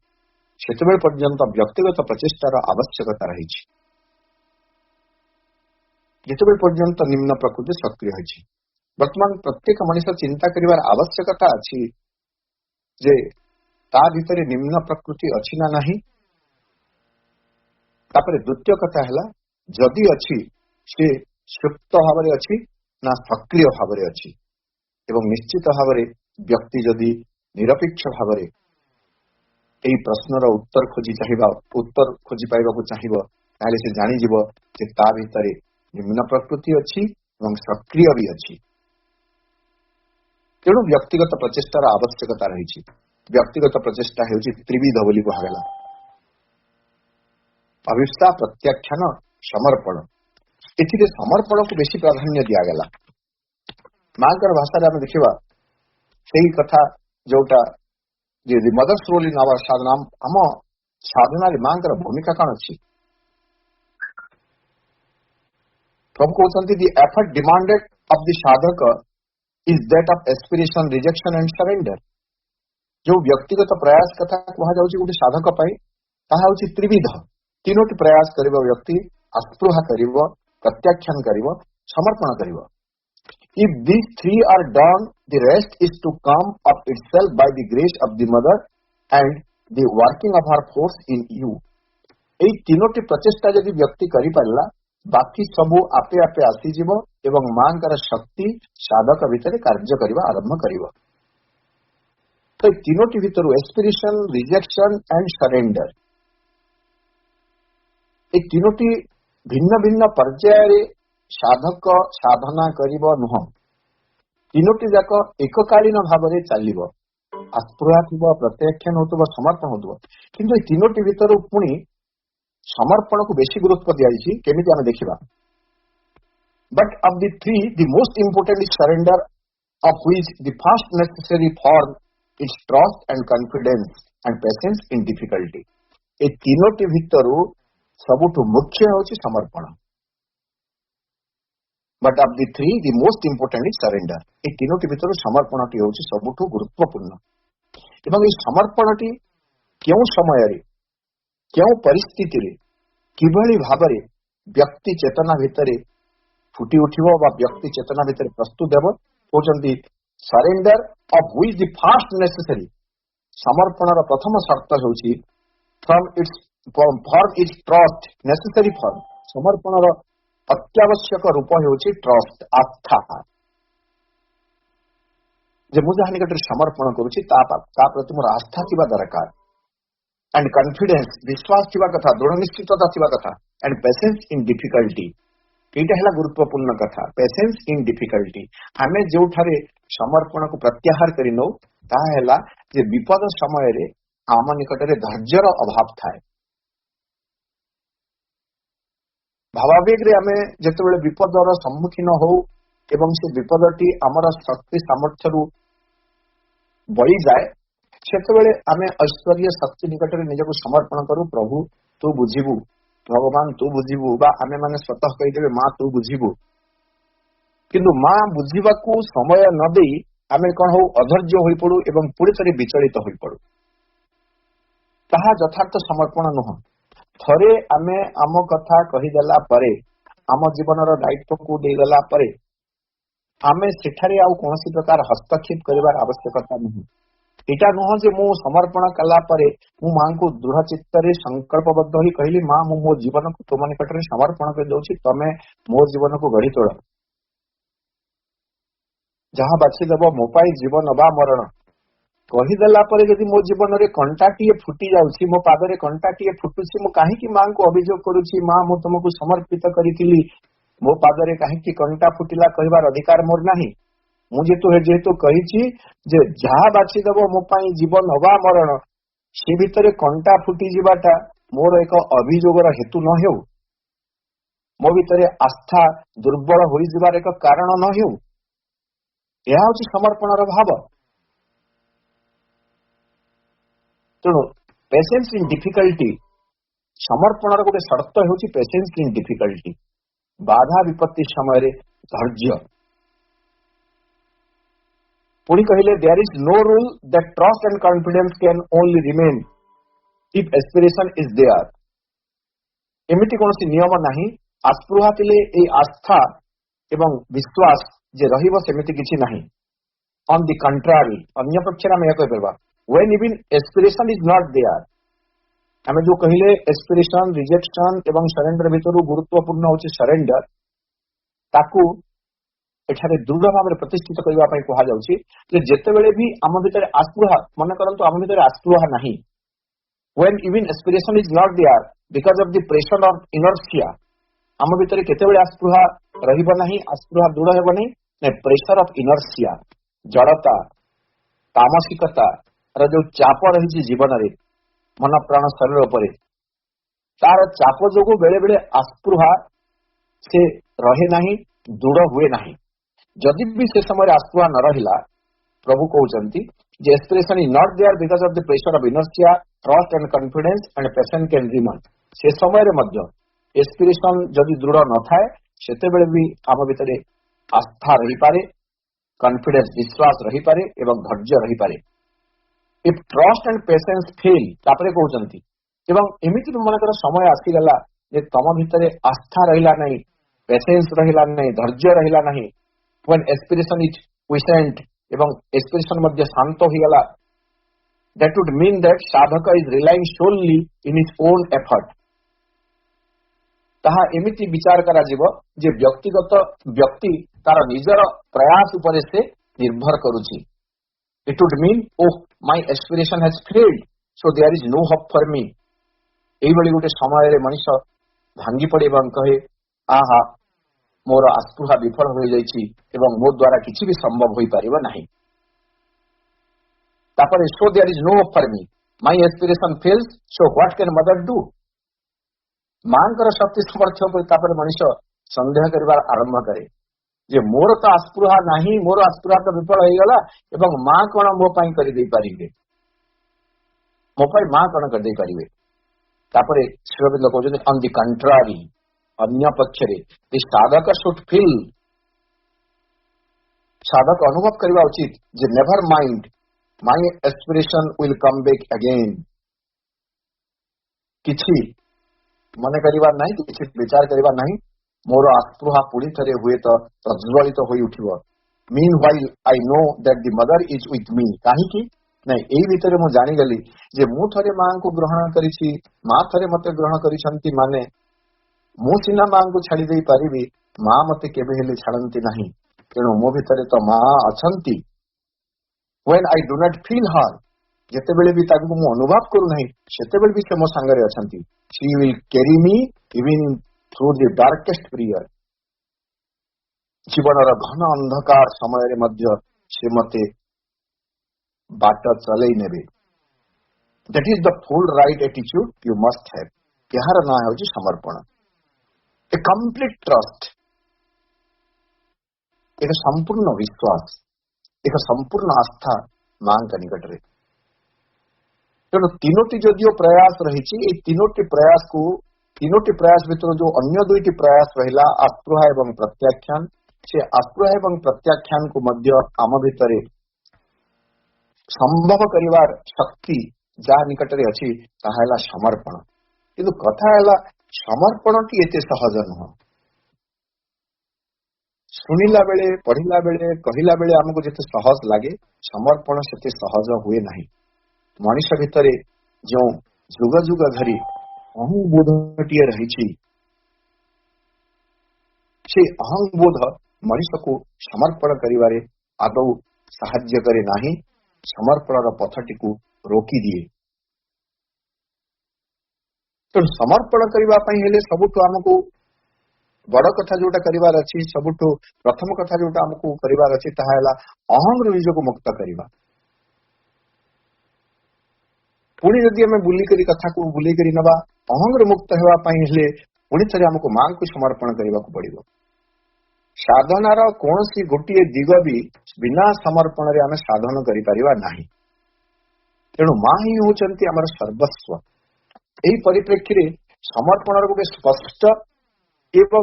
ସେତେବେଳେ ପର୍ଯ୍ୟନ୍ତ ବ୍ୟକ୍ତିଗତ ପ୍ରଚେଷ୍ଟାର ଆବଶ୍ୟକତା ରହିଛି। ଯେତେବେଳେ ପର୍ଯ୍ୟନ୍ତ ନିମ୍ନ ପ୍ରକୃତି ସକ୍ରିୟ ହୋଇଛି, ବର୍ତ୍ତମାନ ପ୍ରତ୍ୟେକ ମଣିଷ ଚିନ୍ତା କରିବାର ଆବଶ୍ୟକତା ଅଛି ଯେ ତା ଭିତରେ ନିମ୍ନ ପ୍ରକୃତି ଅଛି ନା ନାହିଁ। ତାପରେ ଦ୍ୱିତୀୟ କଥା ହେଲା, ଯଦି ଅଛି ସେ ସୁପ୍ତ ଭାବରେ ଅଛି ନା ସକ୍ରିୟ ଭାବରେ ଅଛି। ଏବଂ ନିଶ୍ଚିତ ଭାବରେ ବ୍ୟକ୍ତି ଯଦି ନିରପେକ୍ଷ ଭାବରେ ଏହି ପ୍ରଶ୍ନର ଉତ୍ତର ଖୋଜି ପାଇବାକୁ ଚାହିଁବ, ତାହେଲେ ସେ ଜାଣିଯିବ ଯେ ତା ଭିତରେ ନିମ୍ନ ପ୍ରକୃତି ଅଛି ଏବଂ ସକ୍ରିୟ ବି ଅଛି। ତେଣୁ ବ୍ୟକ୍ତିଗତ ପ୍ରଚେଷ୍ଟାର ଆବଶ୍ୟକତା ରହିଛି। ବ୍ୟକ୍ତିଗତ ପ୍ରଚେଷ୍ଟା ହେଉଛି ତ୍ରିବିଧ ବୋଲି କୁହାଗଲା। ଅଭିପ୍ସା, ପ୍ରତ୍ୟାଖ୍ୟାନ, ସମର୍ପଣ। ଏଥିରେ ସମର୍ପଣକୁ ବେଶୀ ପ୍ରାଧାନ୍ୟ ଦିଆଗଲା। ମାଙ୍କର ଭାଷାରେ ଆମେ ଦେଖିବା ସେଇ କଥା ଯୋଉଟା ଯେ ମଦର୍ସ ରୋଲ୍ ଇନ୍ ଆୱାର ସାଧନା, ଆମ ସାଧନାରେ ମାଙ୍କର ଭୂମିକା କଣ ଅଛି? ପ୍ରଭୁ କହୁଛନ୍ତି ଦି effort ଡିମାଣ୍ଡେଡ of the sadhak is that of aspiration, rejection and surrender. ଯୋଉ ବ୍ୟକ୍ତିଗତ ପ୍ରୟାସ କଥା କୁହାଯାଉଛି ଗୋଟେ ସାଧକ ପାଇଁ, ତାହା ହେଉଛି ତ୍ରିବିଧ। ତିନୋଟି ପ୍ରୟାସ କରିବ ବ୍ୟକ୍ତି, ଆସ୍ପୃହା କରିବ, ପ୍ରତ୍ୟାଖ୍ୟାନ କରିବ, ସମର୍ପଣ କରିବ। If these three are done, the rest is to come of itself by the grace of the mother and the working of her force in you. এই ତିନୋଟି ପ୍ରଚେଷ୍ଟା ଯଦି ବ୍ୟକ୍ତି କରିପାରିଲା, ବାକି ସବୁ ଆପେ ଆପେ ଆସିଯିବ ଏବଂ ମାଙ୍କର ଶକ୍ତି ସାଧକ ଭିତରେ କାର୍ଯ୍ୟ କରିବା ଆରମ୍ଭ କରିବ। ତ এই ତିନୋଟି ଭିତରୁ ଏସ୍ପିରେସନ, ରିଜେକ୍ସନ ଆଣ୍ଡ ସରେଣ୍ଡର, এই ତିନୋଟି ଭିନ୍ନ ଭିନ୍ନ ପର୍ଯ୍ୟାୟରେ ସାଧକ ସାଧନା କରିବ ନୁହଁ। ତିନୋଟି ଯାକ ଏକକାଳୀନ ଭାବରେ ଚାଲିବ। ଆସ୍ପୃହା ଥିବ, ପ୍ରତ୍ୟାଖ୍ୟାନ ହେଉଥିବ, ସମର୍ପଣ ହେଉଥିବ। କିନ୍ତୁ এই ତିନୋଟି ଭିତରୁ ପୁଣି ସମର୍ପଣକୁ ବେଶୀ ଗୁରୁତ୍ୱ ଦିଆଯାଇଛି। କେମିତି ଆମେ ଦେଖିବା। But of the three, the most important is surrender, of which the first necessary form is trust and confidence and patience in difficulty. এই ତିନୋଟି ଭିତରୁ ସବୁଠୁ ମୁଖ୍ୟ ହେଉଛି ସମର୍ପଣ। But of the three, the most important is surrender. এই ତିନୋଟି ଭିତରୁ ସମର୍ପଣଟି ହେଉଛି ସବୁଠୁ ଗୁରୁତ୍ୱପୂର୍ଣ୍ଣ। ଏବଂ ଏହି ସମର୍ପଣଟି କେଉଁ ସମୟରେ, କେଉଁ ପରିସ୍ଥିତିରେ, କିଭଳି ଭାବରେ ବ୍ୟକ୍ତି ଚେତନା ଭିତରେ ଫୁଟି ଉଠିବ ବା ବ୍ୟକ୍ତି ଚେତନା ଭିତରେ ପ୍ରସ୍ତୁତ ହେବ, କହୁଛନ୍ତି surrender of which the first necessary. ସମର୍ପଣର ପ୍ରଥମ ସର୍ତ୍ତ ହେଉଛି form its trust, necessary form. ସମର୍ପଣର ଅତ୍ୟାବଶ୍ୟକ ରୂପ ହେଉଛି ଟ୍ରଷ୍ଟ, ଆସ୍ଥା। ଯେ ମୁଁ ଯାହା ନିକଟରେ ସମର୍ପଣ କରୁଛି ତା ପ୍ରତି ମୋର ଆସ୍ଥା ଥିବା ଦରକାର। ଆଣ୍ଡ କନଫିଡେନ୍ସ, ବିଶ୍ୱାସ ଥିବା କଥା, ଦୃଢ ନିଶ୍ଚିତତା ଥିବା କଥା। ଆଣ୍ଡ ପେସେନ୍ସ ଇନ୍ ଡିଫିକଲ୍ଟି, ଏଇଟା ହେଲା ଗୁରୁତ୍ୱପୂର୍ଣ୍ଣ କଥା। ପେସେନ୍ସ ଇନ୍ ଡିଫିକଲ୍ଟି, ଆମେ ଯୋଉଠାରେ ସମର୍ପଣକୁ ପ୍ରତ୍ୟାହାର କରି ନେଉ ତାହା ହେଲା ଯେ ବିପଦ ସମୟରେ ଆମ ନିକଟରେ ଧୈର୍ଯ୍ୟର ଅଭାବ ଥାଏ। ଭାବାବେଗରେ ଆମେ ଯେତେବେଳେ ବିପଦର ସମ୍ମୁଖୀନ ହଉ ଏବଂ ସେ ବିପଦଟି ଆମର ଶକ୍ତି ସାମର୍ଥ୍ୟରୁ ବଳିଯାଏ, ସେତେବେଳେ ଆମେ ଐଶ୍ୱର୍ଯ୍ୟ ଶକ୍ତି ନିକଟରେ ନିଜକୁ ସମର୍ପଣ କରୁ। ପ୍ରଭୁ ତୁ ବୁଝିବୁ, ଭଗବାନ ତୁ ବୁଝିବୁ, ବା ଆମେ ମାନେ ସ୍ୱତଃ କହିଦେବେ ମା ତୁ ବୁଝିବୁ। କିନ୍ତୁ ମା ବୁଝିବାକୁ ସମୟ ନ ଦେଇ ଆମେ କଣ ହଉ, ଅଧୈର୍ଯ୍ୟ ହୋଇପଡୁ ଏବଂ ପୁଣି ଥରେ ବିଚଳିତ ହୋଇପଡୁ। ତାହା ଯଥାର୍ଥ ସମର୍ପଣ ନୁହଁ। ଥରେ ଆମେ ଆମ କଥା କହିଦେଲା ପରେ, ଆମ ଜୀବନର ଦାୟିତ୍ୱକୁ ଦେଇଦେଲା ପରେ ଆମେ ସେଠାରେ ଆଉ କୌଣସି ପ୍ରକାର ହସ୍ତକ୍ଷେପ କରିବାର ଆବଶ୍ୟକତା ନୁହେଁ। ଏଇଟା ନୁହଁ ଯେ ମୁଁ ସମର୍ପଣ କଲା ପରେ ମୁଁ ମାଙ୍କୁ ଦୃଢ ଚିତ୍ତରେ ସଂକଳ୍ପବଦ୍ଧ ହୋଇ କହିଲି, ମା ମୁଁ ମୋ ଜୀବନକୁ ତୁମ ନିକଟରେ ସମର୍ପଣ କରି ଦଉଛି, ତମେ ମୋ ଜୀବନକୁ ଗଢି ତୋଳ, ଯାହା ବାଛିଦେବ ମୋ ପାଇଁ ଜୀବନ ବା ମରଣ। କହିଦେଲା ପରେ ଯଦି ମୋ ଜୀବନରେ କଣ୍ଟାଟିଏ ଫୁଟି ଯାଉଛି, ମୋ ପାଦରେ କଣ୍ଟାଟିଏ ଫୁଟୁଛି, ମୁଁ କାହିଁକି ମାଙ୍କୁ ଅଭିଯୋଗ କରୁଛି, ମା ମୁଁ ତୁମକୁ ସମର୍ପିତ କରିଥିଲି, ମୋ ପାଦରେ କାହିଁକି କଣ୍ଟା ଫୁଟିଲା କହିବାର ଅଧିକାର ମୋର ନାହିଁ? ମୁଁ ଯେହେତୁ କହିଛି ଯେ ଯାହା ବାଛିଦେବ ମୋ ପାଇଁ ଜୀବନ ବା ମରଣ, ସେ ଭିତରେ କଣ୍ଟା ଫୁଟି ଯିବାଟା ମୋର ଏକ ଅଭିଯୋଗର ହେତୁ ନ ହେଉ, ମୋ ଭିତରେ ଆସ୍ଥା ଦୁର୍ବଳ ହୋଇଯିବାର ଏକ କାରଣ ନ ହେଉ। ଏହା ହେଉଛି ସମର୍ପଣର ଭାବ। ତେଣୁ ପେସେନ୍ସ ଇନ୍ ଡିଫିକଲ୍ଟି, ସମର୍ପଣର ଗୋଟେ ସର୍ତ୍ତ ହେଉଛି ପେସେନ୍ସ ଇନ୍ ଡିଫିକଲ୍ଟି, ବାଧା ବିପତ୍ତି ସମୟରେ ଧୈର୍ଯ୍ୟ। ପୁଣି କହିଲେ, there is no rule that trust and confidence can only remain if aspiration is there. ଏମିତି କୌଣସି ନିୟମ ନାହିଁ, ଆସ୍ପୃହା ଥିଲେ ଏହି ଆସ୍ଥା ଏବଂ ବିଶ୍ୱାସ ଯେ ରହିବ ସେମିତି କିଛି ନାହିଁ। On the contrary, ଅନ୍ୟ ପକ୍ଷରେ ଆମେ ଏହା କହିପାରିବା, when even aspiration is not there, ଆମେ ଯୋଉ କହିଲେ aspiration, rejection ଏବଂ surrender ଭିତରୁ ଗୁରୁତ୍ୱପୂର୍ଣ୍ଣ ହେଉଛି surrender, ତାକୁ ଏଠାରେ ଦୃଢ ଭାବରେ ପ୍ରତିଷ୍ଠିତ କରିବା ପାଇଁ କୁହାଯାଉଛି ଯେ ଯେତେବେଳେ ବି ଆମ ଭିତରେ ଆସ୍ପୃହା, ମନେ କରନ୍ତୁ ଆମ ଭିତରେ ଆସ୍ପୃହା ନାହିଁ, when even aspiration is not there because of the pressure of inertia, ଆମ ଭିତରେ କେତେବେଳେ ଆସ୍ପୃହା ରହିବ ନାହିଁ, ଆସ୍ପୃହା ଦୃଢ ହେବ ନାହିଁ? ପ୍ରେସର ଅଫ ଇନର୍ସିଆ, ଜଡତା, ତାମସିକତାର ଯୋଉ ଚାପ ରହିଛି ଜୀବନରେ, ମନ ପ୍ରାଣ ଶରୀର ଉପରେ, ତାର ଚାପ ଯୋଗୁଁ ବେଳେ ବେଳେ ଆସ୍ପୃହା ସେ ରହେ ନାହିଁ, ଦୃଢ ହୁଏ ନାହିଁ। ଯଦି ବି ସେ ସମୟରେ ଆସ୍ପୃହା ନ ରହିଲା, ପ୍ରଭୁ କହୁଛନ୍ତି ଯେ aspiration is not there because of the pressure of inertia, trust and confidence and patience can remain. ସେ ସମୟରେ ମଧ୍ୟ aspiration ଯଦି ଦୃଢ ନଥାଏ, ସେତେବେଳେ ବି ଆମ ଭିତରେ ଆସ୍ଥା ରହିପାରେ, କନଫିଡେନ୍ସ ବିଶ୍ୱାସ ରହିପାରେ ଏବଂ ଧୈର୍ଯ୍ୟ ରହିପାରେ। if trust and patience fail, ତାପରେ କହୁଛନ୍ତି ଏବଂ ଏମିତି ମନେକର ସମୟ ଆସିଗଲା ଯେ ତମ ଭିତରେ ଆସ୍ଥା ରହିଲା ନାହିଁ, ପେସେନ୍ସ ରହିଲା ନାହିଁ, ଧୈର୍ଯ୍ୟ ରହିଲା ନାହିଁ, when aspiration is quiescent ଏବଂ aspiration ମଧ୍ୟ ଶାନ୍ତ ହୋଇଗଲା, that would mean that ସାଧକ is relying solely in his own effort. ତାହା ଏମିତି ବିଚାର କରାଯିବ ଯେ ବ୍ୟକ୍ତିଗତ ବ୍ୟକ୍ତି ତାର ନିଜର ପ୍ରୟାସ ଉପରେ ସେ ନିର୍ଭର କରୁଛି। It would mean, oh, my aspiration has failed, so there is no hope for me. ଏଇଭଳି ଗୋଟେ ସମୟରେ ମଣିଷ ଭାଙ୍ଗି ପଡେ ଏବଂ କହେ, ଆହା ମୋର ଆସ୍ପୃହା ବିଫଳ ହୋଇଯାଇଛି ଏବଂ ମୋ ଦ୍ୱାରା କିଛି ବି ସମ୍ଭବ ହୋଇପାରିବ ନାହିଁ। ତାପରେ so there is no hope for me, my aspiration fails, so what can mother do? ମାଙ୍କର ଶକ୍ତି ସାମର୍ଥ୍ୟ ଉପରେ ତାପରେ ମଣିଷ ସନ୍ଦେହ କରିବା ଆରମ୍ଭ କରେ ଯେ ମୋର ତ ଆସ୍ପୃହା ନାହିଁ, ମୋର ଆସ୍ପୃହା ତ ବିଫଳ ହେଇଗଲା ଏବଂ ମା କଣ ମୋ ପାଇଁ କରିଦେଇ ପାରିବେ, ମୋ ପାଇଁ ମା କଣ କରିଦେଇ ପାରିବେ। ତାପରେ ଶ୍ରୀ ଅରବିନ୍ଦ କହୁଛନ୍ତି on the contrary, ଅନ୍ୟ ପକ୍ଷରେ the ସାଧକ should feel, ସାଧକ ଅନୁଭବ କରିବା ଉଚିତ ଯେ never mind, my aspiration will come back again. କିଛି ମନେ କରିବା ନାହିଁ, କିଛି ବିଚାର କରିବା ନାହିଁ, ମୋର ଆସ୍ପୃହା ପୁଣି ଥରେ ହୁଏତ ପ୍ରଜ୍ୱଳିତ ହୋଇ ଉଠିବ। meanwhile I know that the mother is with me. କାହିଁକି? ନାଇଁ, ଏଇ ଭିତରେ ମୁଁ ଜାଣିଗଲି ଯେ ମୁଁ ଥରେ ମାଙ୍କୁ ଗ୍ରହଣ କରିଛି, ମା ଥରେ ମତେ ଗ୍ରହଣ କରିଛନ୍ତି, ମାନେ ମୁଁ ସିନା ମାଙ୍କୁ ଛାଡି ଦେଇ ପାରିବି, ମା ମତେ କେବେ ହେଲେ ଛାଡନ୍ତି ନାହିଁ। ତେଣୁ ମୋ ଭିତରେ ତ ମା ଅଛନ୍ତି। when I do not feel her, ଯେତେବେଳେ ବି ତାକୁ ମୁଁ ଅନୁଭବ କରୁନାହିଁ, ସେତେବେଳେ ବି ସେ ମୋ ସାଙ୍ଗରେ ଅଛନ୍ତି। she will carry me even through the darkest period. ଜୀବନର ଘନ ଅନ୍ଧକାର ସମୟରେ ମଧ୍ୟ ସେ ମତେ ବାଟ ଚଲେଇ ନେବେ। that is the full right attitude you must have. ଏହାର ନାଁ ହେଉଛି ସମର୍ପଣ, a complete trust, ଏକ ସମ୍ପୂର୍ଣ୍ଣ ବିଶ୍ୱାସ, ଏକ ସମ୍ପୂର୍ଣ୍ଣ ଆସ୍ଥା ମାଙ୍କ ନିକଟରେ। ତେଣୁ ତିନୋଟି ଯଦିଓ ପ୍ରୟାସ ରହିଛି, ଏଇ ତିନୋଟି ପ୍ରୟାସ ଭିତରୁ ଯୋଉ ଅନ୍ୟ ଦୁଇଟି ପ୍ରୟାସ ରହିଲା, ଆସ୍ପୃହା ଏବଂ ପ୍ରତ୍ୟାଖ୍ୟାନ, ସେ ଆସ୍ପୃହା ଏବଂ ପ୍ରତ୍ୟାଖ୍ୟାନକୁ ମଧ୍ୟ ଆମ ଭିତରେ ସମ୍ଭବ କରିବାର ଶକ୍ତି ଯାହା ନିକଟରେ ଅଛି ତାହା ହେଲା ସମର୍ପଣ। କିନ୍ତୁ କଥା ହେଲା ସମର୍ପଣଟି ଏତେ ସହଜ ନୁହଁ। ଶୁଣିଲା ବେଳେ, ପଢିଲା ବେଳେ, କହିଲା ବେଳେ ଆମକୁ ଯେତେ ସହଜ ଲାଗେ, ସମର୍ପଣ ସେତେ ସହଜ ହୁଏ ନାହିଁ। ମଣିଷ ଭିତରେ ଯେଉଁ ଯୁଗ ଯୁଗ ଧରି ଅହଂବୋଧଟିଏ ରହିଛି, ସେ ଅହଂବୋଧ ମଣିଷକୁ ସମର୍ପଣ କରିବାରେ ଆଦୌ ସାହାଯ୍ୟ କରେ ନାହିଁ, ସମର୍ପଣର ପଥଟିକୁ ରୋକିଦିଏ। ତେଣୁ ସମର୍ପଣ କରିବା ପାଇଁ ହେଲେ ସବୁଠୁ ଆମକୁ ବଡ କଥା ଯୋଉଟା କରିବାର ଅଛି, ସବୁଠୁ ପ୍ରଥମ କଥା ଯୋଉଟା ଆମକୁ କରିବାର ଅଛି, ତାହା ହେଲା ଅହଂରୁ ନିଜକୁ ମୁକ୍ତ କରିବା। ପୁଣି ଯଦି ଆମେ ବୁଲିକରି କଥାକୁ ବୁଲେଇକରି ନେବା, ଅହଂରୁ ମୁକ୍ତ ହେବା ପାଇଁ ହେଲେ ପୁଣି ଥରେ ଆମକୁ ମାଙ୍କୁ ସମର୍ପଣ କରିବାକୁ ପଡିବ। ସାଧନାର କୌଣସି ଗୋଟିଏ ଦିଗ ବି ବିନା ସମର୍ପଣରେ ଆମେ ସାଧନ କରିପାରିବା ନାହିଁ। ତେଣୁ ମା ହିଁ ହେଉଛନ୍ତି ଆମର ସର୍ବସ୍ୱ। ଏହି ପରିପ୍ରେକ୍ଷୀରେ ସମର୍ପଣର ଗୋଟେ ସ୍ପଷ୍ଟ ଏବଂ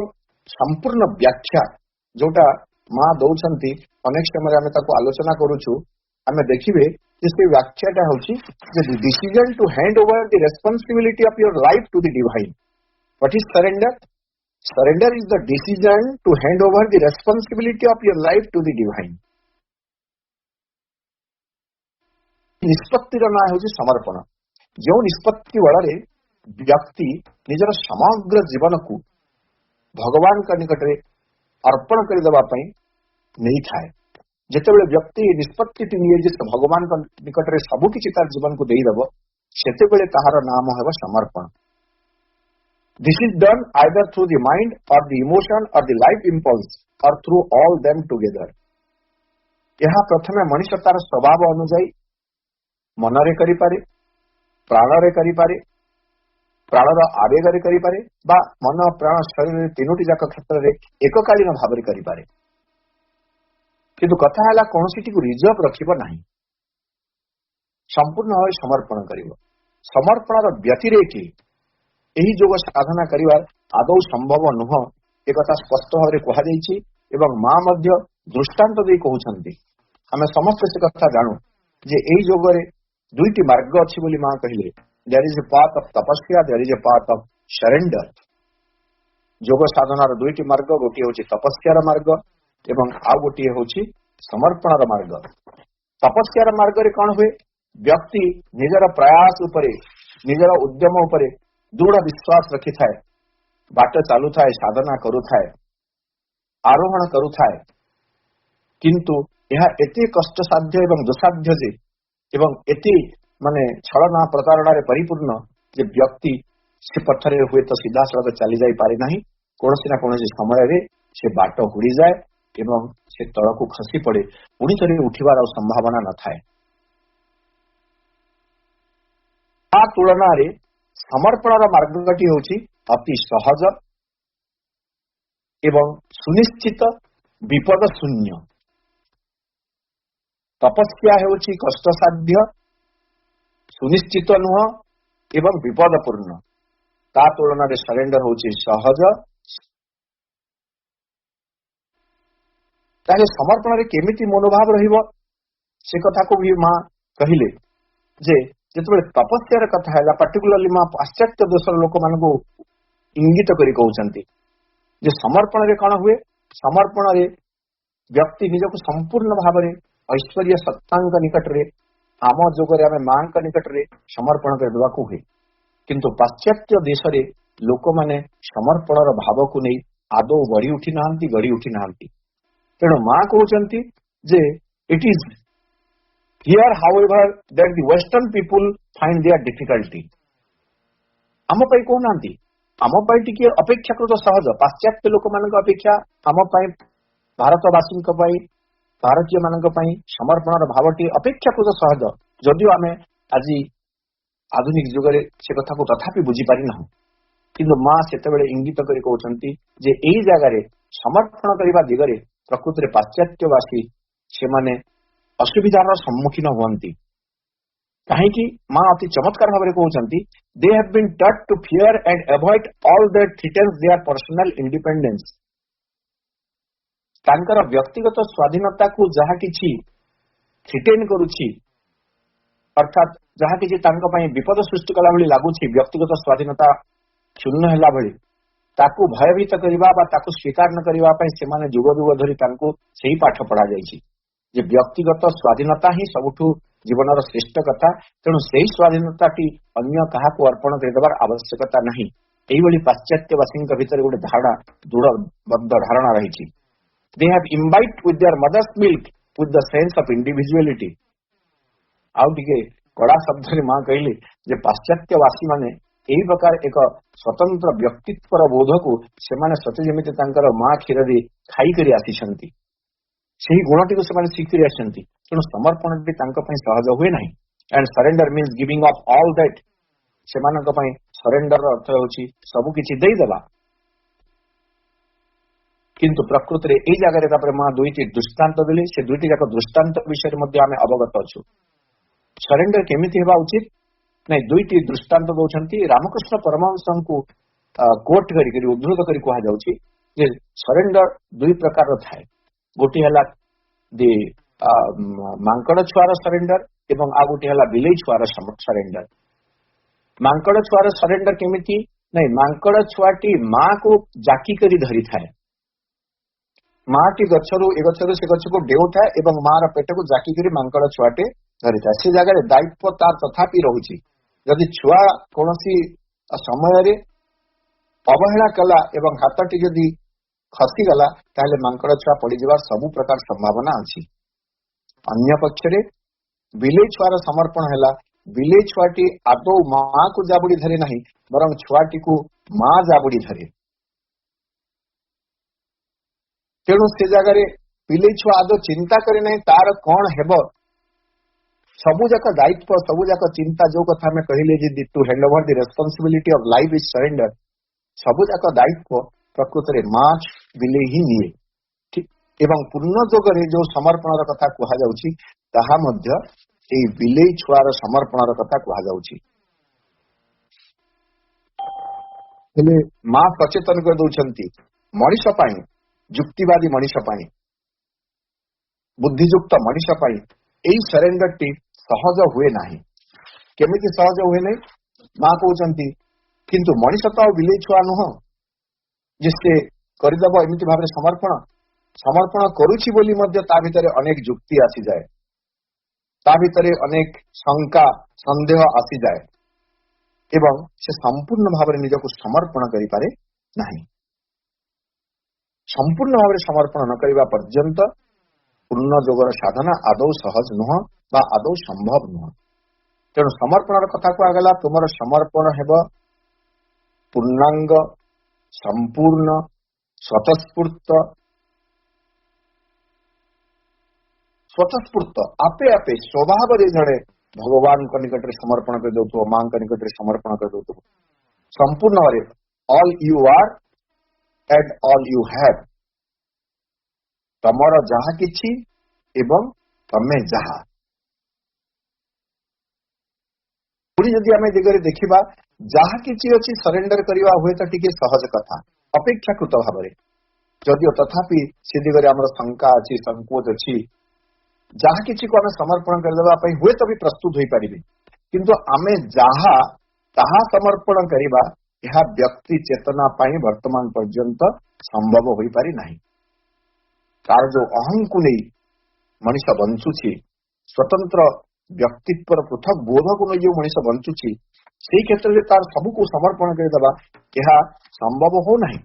ସମ୍ପୂର୍ଣ୍ଣ ବ୍ୟାଖ୍ୟା ଯୋଉଟା ମା ଦଉଛନ୍ତି, ଅନେକ ସମୟରେ ଆମେ ତାକୁ ଆଲୋଚନା କରୁଛୁ। ଆମେ ଦେଖିବେ ଯେ ସେ ବ୍ୟାଖ୍ୟାଟା ହେଉଛି ଯେ decision to hand over the responsibility of your life to the divine. What is surrender? Surrender is the decision to hand over the responsibility of your life to the divine. ନିଷ୍ପତ୍ତିର ନାଁ ହେଉଛି ସମର୍ପଣ। ଯେଉଁ ନିଷ୍ପତ୍ତି ବଳରେ ବ୍ୟକ୍ତି ନିଜର ସମଗ୍ର ଜୀବନକୁ ଭଗବାନଙ୍କ ନିକଟରେ ଅର୍ପଣ କରିଦେବା ପାଇଁ ନେଇଥାଏ। ଯେତେବେଳେ ବ୍ୟକ୍ତି ନିଷ୍ପତ୍ତିଟି ନିଏ ଯେ ଭଗବାନଙ୍କ ନିକଟରେ ସବୁକିଛି ତାର ଜୀବନକୁ ଦେଇଦେବ, ସେତେବେଳେ ତାହାର ନାମ ହେବ ସମର୍ପଣ। This is done either through the mind or the emotion or the life impulse or through all them together. ଏହା ପ୍ରଥମେ ମଣିଷ ତାର ସ୍ୱଭାବ ଅନୁଯାୟୀ ମନରେ କରିପାରେ, ପ୍ରାଣରେ କରିପାରେ, ପ୍ରାଣର ଆବେଗରେ କରିପାରେ, ବା ମନ ପ୍ରାଣ ଶରୀରରେ ତିନୋଟି ଯାକ କ୍ଷେତ୍ରରେ ଏକକାଳୀନ ଭାବରେ କରିପାରେ। କିନ୍ତୁ କଥା ହେଲା କୌଣସିଟିକୁ ରିଜର୍ଭ ରଖିବ ନାହିଁ, ସମ୍ପୂର୍ଣ୍ଣ ଭାବେ ସମର୍ପଣ କରିବ। ସମର୍ପଣର ବ୍ୟତିରେକି ଏହି ଯୋଗ ସାଧନା କରିବା ଆଦୌ ସମ୍ଭବ ନୁହଁ, ଏକଥା ସ୍ପଷ୍ଟ ଭାବରେ କୁହାଯାଇଛି ଏବଂ ମା ମଧ୍ୟ ଦୃଷ୍ଟାନ୍ତ ଦେଇ କହୁଛନ୍ତି। ଆମେ ସମସ୍ତେ ସେ କଥା ଜାଣୁ ଯେ ଏହି ଯୋଗରେ ଦୁଇଟି ମାର୍ଗ ଅଛି ବୋଲି ମା କହିଲେ। There is a path of tapasya, there is a path of surrender. ଯୋଗ ସାଧନାର ଦୁଇଟି ମାର୍ଗ, ଗୋଟିଏ ହେଉଛି ତପସ୍ୟାର ମାର୍ଗ ଏବଂ ଆଉ ଗୋଟିଏ ହେଉଛି ସମର୍ପଣର ମାର୍ଗ। ତପସ୍ୟାର ମାର୍ଗରେ କଣ ହୁଏ? ବ୍ୟକ୍ତି ନିଜର ପ୍ରୟାସ ଉପରେ, ନିଜର ଉଦ୍ୟମ ଉପରେ ଦୃଢ ବିଶ୍ୱାସ ରଖିଥାଏ, ବାଟ ଚାଲୁଥାଏ, ସାଧନା କରୁଥାଏ, ଆରୋହଣ କରୁଥାଏ, କିନ୍ତୁ ଏହା ଏତେ କଷ୍ଟସାଧ୍ୟ ଏବଂ ଦୁଃସାଧ୍ୟ ଯେ ଏବଂ ଏତେ ଛଳନା ପ୍ରତାରଣାରେ ପରିପୂର୍ଣ୍ଣ ଯେ ବ୍ୟକ୍ତି ସେ ପଥରେ ହୁଏତ ସିଧାସଳଖ ଚାଲି ଯାଇପାରେ ନାହିଁ। କୌଣସି ନା କୌଣସି ସମୟରେ ସେ ବାଟ ହୁଡ଼ିଯାଏ ଏବଂ ସେ ତଳକୁ ଖସି ପଡେ, ପୁଣି ଥରେ ଉଠିବାର ଆଉ ସମ୍ଭାବନା ନଥାଏ। ତା ତୁଳନାରେ ସମର୍ପଣର ମାର୍ଗଟି ହେଉଛି ଅତି ସହଜ ଏବଂ ସୁନିଶ୍ଚିତ, ବିପଦ ଶୂନ୍ୟ। ତପସ୍ୟା ହେଉଛି କଷ୍ଟସାଧ୍ୟ, ସୁନିଶ୍ଚିତ ନୁହଁ ଏବଂ ବିପଦପୂର୍ଣ୍ଣ। ତା ତୁଳନାରେ ସରେଣ୍ଡର ହେଉଛି ସହଜ। ତାହେଲେ ସମର୍ପଣରେ କେମିତି ମନୋଭାବ ରହିବ ସେ କଥାକୁ ବି ମା କହିଲେ ଯେ ଯେତେବେଳେ ତପସ୍ୟାର କଥା ହେଲା, ପାର୍ଟିକୁଲାରଲି ମା ପାଶ୍ଚାତ୍ୟ ଦେଶର ଲୋକମାନଙ୍କୁ ଇଙ୍ଗିତ କରି କହୁଛନ୍ତି ଯେ ସମର୍ପଣରେ କଣ ହୁଏ? ସମର୍ପଣରେ ବ୍ୟକ୍ତି ନିଜକୁ ସମ୍ପୂର୍ଣ୍ଣ ଭାବରେ ଐଶ୍ୱର୍ଯ୍ୟ ସତ୍ତାଙ୍କ ନିକଟରେ, ଆମ ଯୋଗରେ ଆମେ ମାଙ୍କ ନିକଟରେ ସମର୍ପଣ କରିଦେବାକୁ ହୁଏ। କିନ୍ତୁ ପାଶ୍ଚାତ୍ୟ ଦେଶରେ ଲୋକମାନେ ସମର୍ପଣର ଭାବକୁ ନେଇ ଆଦୌ ଗଢି ଉଠି ନାହାନ୍ତି। ତେଣୁ ମା କହୁଛନ୍ତି ଯେ it is here however that the western people find their difficulty. ଆମ ପାଇଁ କହୁନାହାନ୍ତି, ଆମ ପାଇଁ ଟିକେ ଅପେକ୍ଷାକୃତ ସହଜ, ପାଶ୍ଚାତ୍ୟ ଲୋକମାନଙ୍କ ଅପେକ୍ଷା ଆମ ପାଇଁ, ଭାରତବାସୀଙ୍କ ପାଇଁ, ଭାରତୀୟ ମାନଙ୍କ ପାଇଁ ସମର୍ପଣର ଭାବଟି ଅପେକ୍ଷାକୃତ ସହଜ। ଯଦିଓ ଆମେ ଆଜି ଆଧୁନିକ ଯୁଗରେ ସେ କଥାକୁ ତଥାପି ବୁଝିପାରିନାହୁଁ, କିନ୍ତୁ ମା ସେତେବେଳେ ଇଙ୍ଗିତ କରି କହୁଛନ୍ତି ଯେ ଏଇ ଜାଗାରେ ସମର୍ପଣ କରିବା ଦିଗରେ ପ୍ରକୃତରେ ପାଶ୍ଚାତ୍ୟବାସୀ ସେମାନେ ଅସୁବିଧାର ସମ୍ମୁଖୀନ ହୁଅନ୍ତି। କାହିଁକି? ମା ଅତି ଚମତ୍କାର ଭାବରେ କହୁଛନ୍ତି, they have been taught to fear and avoid all that threatens their personal independence. ତାଙ୍କର ବ୍ୟକ୍ତିଗତ ସ୍ୱାଧୀନତାକୁ ଯାହା କିଛି ଥ୍ରିଟେନ୍ କରୁଛି, ଅର୍ଥାତ୍ ଯାହା କିଛି ତାଙ୍କ ପାଇଁ ବିପଦ ସୃଷ୍ଟି କଲା ଭଳି ଲାଗୁଛି, ବ୍ୟକ୍ତିଗତ ସ୍ୱାଧୀନତା କ୍ଷୁଣ୍ଣ ହେଲା ଭଳି, ତାକୁ ଭୟଭୀତ କରିବା ବା ତାକୁ ସ୍ୱୀକାର ନ କରିବା ପାଇଁ ସେମାନେ ଯୁଗ ଯୁଗ ଧରି ତାଙ୍କୁ ସେହି ପାଠ ପଢା ଯାଇଛି ଯେ ବ୍ୟକ୍ତିଗତ ସ୍ୱାଧୀନତା ହିଁ ସବୁଠୁ ଜୀବନର ଶ୍ରେଷ୍ଠ କଥା। ତେଣୁ ସେହି ସ୍ୱାଧୀନତାଟି ଅନ୍ୟ କାହାକୁ ଅର୍ପଣ କରିଦେବାର ଆବଶ୍ୟକତା ନାହିଁ। ଏଇଭଳି ପାଶ୍ଚାତ୍ୟବାସୀଙ୍କ ଭିତରେ ଗୋଟେ ଧାରଣା, ଦୃଢବଦ୍ଧ ଧାରଣା ରହିଛି। They have imbibed with their mother's milk with the sense of individuality. ଆଉ ଟିକେ କଡା ଶବ୍ଦରେ ମା କହିଲେ ଯେ ପାଶ୍ଚାତ୍ୟବାସୀ ମାନେ ଏହି ପ୍ରକାର ଏକ ସ୍ୱତନ୍ତ୍ର ବ୍ୟକ୍ତିତ୍ୱର ବୋଧକୁ ସେମାନେ ସତେ ଯେମିତି ତାଙ୍କର ମା କ୍ଷୀରରେ ଖାଇକରି ଆସିଛନ୍ତି, ସେହି ଗୁଣଟିକୁ ସେମାନେ ଶିଖିକରି ଆସିଛନ୍ତି। ତେଣୁ ସମର୍ପଣଟି ତାଙ୍କ ପାଇଁ ସହଜ ହୁଏ ନାହିଁ। And surrender means giving of all that. ସେମାନଙ୍କ ପାଇଁ ସରେଣ୍ଡରର ଅର୍ଥ ହେଉଛି ସବୁ କିଛି ଦେଇଦେବା। କିନ୍ତୁ ପ୍ରକୃତରେ ଏଇ ଜାଗାରେ ତାପରେ ମା ଦୁଇଟି ଦୃଷ୍ଟାନ୍ତ ଦେଲେ। ସେ ଦୁଇଟି ଯାକ ଦୃଷ୍ଟାନ୍ତ ବିଷୟରେ ମଧ୍ୟ ଆମେ ଅବଗତ ଅଛୁ। ସରେଣ୍ଡର କେମିତି ହେବା ଉଚିତ? ନାଇଁ, ଦୁଇଟି ଦୃଷ୍ଟାନ୍ତ ଦଉଛନ୍ତି। ରାମକୃଷ୍ଣ ପରମହଂସଙ୍କୁ କୋଟ କରିକି ଉଦ୍ଧୃତ କରି କୁହାଯାଉଛି ଯେ ସରେଣ୍ଡର ଦୁଇ ପ୍ରକାରର ଥାଏ। ଗୋଟିଏ ହେଲା ମାଙ୍କଡ ଛୁଆର ସରେଣ୍ଡର ଏବଂ ଆଉ ଗୋଟିଏ ହେଲା ବିଲେଇ ଛୁଆର ସରେଣ୍ଡର। ମାଙ୍କଡ ଛୁଆର ସରେଣ୍ଡର କେମିତି? ନାଇଁ, ମାଙ୍କଡ ଛୁଆଟି ମାକୁ ଜାକି କରି ଧରିଥାଏ। ମାଟି ଗଛରୁ ଏ ଗଛରୁ ସେ ଗଛକୁ ଡେଉଁଥାଏ ଏବଂ ମାର ପେଟକୁ ଜାକିକରି ମାଙ୍କଡ ଛୁଆଟି ଧରିଥାଏ। ସେ ଜାଗାରେ ଦାୟିତ୍ୱ ତାର ତଥାପି ରହୁଛି। ଯଦି ଛୁଆ କୌଣସି ସମୟରେ ଅବହେଳା କଲା ଏବଂ ହାତଟି ଯଦି ଖସିଗଲା ତାହେଲେ ମାଙ୍କଡ ଛୁଆ ପଡିଯିବାର ସବୁ ପ୍ରକାର ସମ୍ଭାବନା ଅଛି। ଅନ୍ୟ ପକ୍ଷରେ ବିଲେଇ ଛୁଆର ସମର୍ପଣ ହେଲା, ବିଲେଇ ଛୁଆଟି ଆଦୌ ମାକୁ ଜାବୁଡି ଧରେ ନାହିଁ, ବରଂ ଛୁଆଟିକୁ ମା ଜାବୁଡି ଧରେ। ତେଣୁ ସେ ଜାଗାରେ ବିଲେଇ ଛୁଆ ଆଦୌ ଚିନ୍ତା କରେ ନାହିଁ ତାର କଣ ହେବ। ସବୁ ଯାକ ଦାୟିତ୍ୱ, ସବୁ ଯାକ ଚିନ୍ତା, ଯୋଉ କଥା ଆମେ କହିଲେ ଯେ to hand over the responsibility of life is surrender, ସବୁ ଯାକ ଦାୟିତ୍ୱ ପ୍ରକୃତରେ ମା ବିଲେଇ ହିଁ ନିଏ। ଏବଂ ପୂର୍ଣ୍ଣ ଯୋଗରେ ଯୋଉ ସମର୍ପଣର କଥା କୁହାଯାଉଛି ତାହା ମଧ୍ୟ ଏଇ ବିଲେଇ ଛୁଆର ସମର୍ପଣର କଥା କୁହାଯାଉଛି। ହେଲେ ମା ସଚେତନ କରିଦଉଛନ୍ତି ମଣିଷ ପାଇଁ, ଯୁକ୍ତିବାଦୀ ମଣିଷ ପାଇଁ, ବୁଦ୍ଧିଯୁକ୍ତ ମଣିଷ ପାଇଁ ଏଇ ସରେଣ୍ଡରଟି ସହଜ ହୁଏ ନାହିଁ। କେମିତି ସହଜ ହୁଏ ନାହିଁ? ମା କହୁଛନ୍ତି କିନ୍ତୁ ମଣିଷ ତ ଆଉ ବିଲେଇ ଛୁଆ ନୁହଁ ଯେ ସେ କରିଦେବ ଏମିତି ଭାବରେ ସମର୍ପଣ କରୁଛି ବୋଲି ମଧ୍ୟ ତା ଭିତରେ ଅନେକ ଯୁକ୍ତି ଆସିଯାଏ, ତା ଭିତରେ ଅନେକ ଶଙ୍କା ସନ୍ଦେହ ଆସିଯାଏ ଏବଂ ସେ ସମ୍ପୂର୍ଣ୍ଣ ଭାବରେ ନିଜକୁ ସମର୍ପଣ କରିପାରେ ନାହିଁ। ସମ୍ପୂର୍ଣ୍ଣ ଭାବରେ ସମର୍ପଣ ନ କରିବା ପର୍ଯ୍ୟନ୍ତ ପୂର୍ଣ୍ଣ ଯୋଗର ସାଧନା ଆଦୌ ସହଜ ନୁହଁ ବା ଆଦୌ ସମ୍ଭବ ନୁହଁ। ତେଣୁ ସମର୍ପଣର କଥା କୁହାଗଲା, ତୁମର ସମର୍ପଣ ହେବ ପୂର୍ଣ୍ଣାଙ୍ଗ, ସମ୍ପୂର୍ଣ୍ଣ, ସ୍ୱତଃସ୍ଫୂର୍ତ୍ତ, ଆପେ ଆପେ ସ୍ୱଭାବରେ ଜଣେ ଭଗବାନଙ୍କ ନିକଟରେ ସମର୍ପଣ କରିଦେଉଥିବ, ମାଙ୍କ ନିକଟରେ ସମର୍ପଣ କରିଦେଉଥିବ। ସମ୍ପୂର୍ଣ୍ଣ ଭାବରେ all you are and all you have, ତମର ଯାହା କିଛି ଏବଂ ତମେ ଯାହା। ପୁଣି ଯଦି ଆମେ ଦିଗରେ ଦେଖିବା, ଯାହା କିଛି ଅଛି ସରେଣ୍ଡର କରିବା ହୁଏତ ଟିକେ ସହଜ କଥା ଅପେକ୍ଷାକୃତ ଭାବରେ, ଯଦିଓ ତଥାପି ସେ ଦିଗରେ ଆମର ଶଙ୍କା ଅଛି, ସଂକୋଚ ଅଛି। ଯାହା କିଛିକୁ ଆମେ ସମର୍ପଣ କରିଦେବା ପାଇଁ ହୁଏତ ବି ପ୍ରସ୍ତୁତ ହୋଇପାରିବେ, କିନ୍ତୁ ଆମେ ଯାହା ତାହା ସମର୍ପଣ କରିବା ଏହା ବ୍ୟକ୍ତି ଚେତନା ପାଇଁ ବର୍ତ୍ତମାନ ପର୍ଯ୍ୟନ୍ତ ସମ୍ଭବ ହୋଇପାରି ନାହିଁ। ତାର ଯୋଉ ଅହଂକୁ ନେଇ ମଣିଷ ବଞ୍ଚୁଛି, ସ୍ୱତନ୍ତ୍ର ବ୍ୟକ୍ତିତ୍ୱର ପୃଥକ ବୋଧକୁ ନେଇ ଯୋଉ ମଣିଷ ବଞ୍ଚୁଛି, ସେଇ କ୍ଷେତ୍ରରେ ତାର ସବୁକୁ ସମର୍ପଣ କରିଦେବା ଏହା ସମ୍ଭବ ହଉନାହିଁ।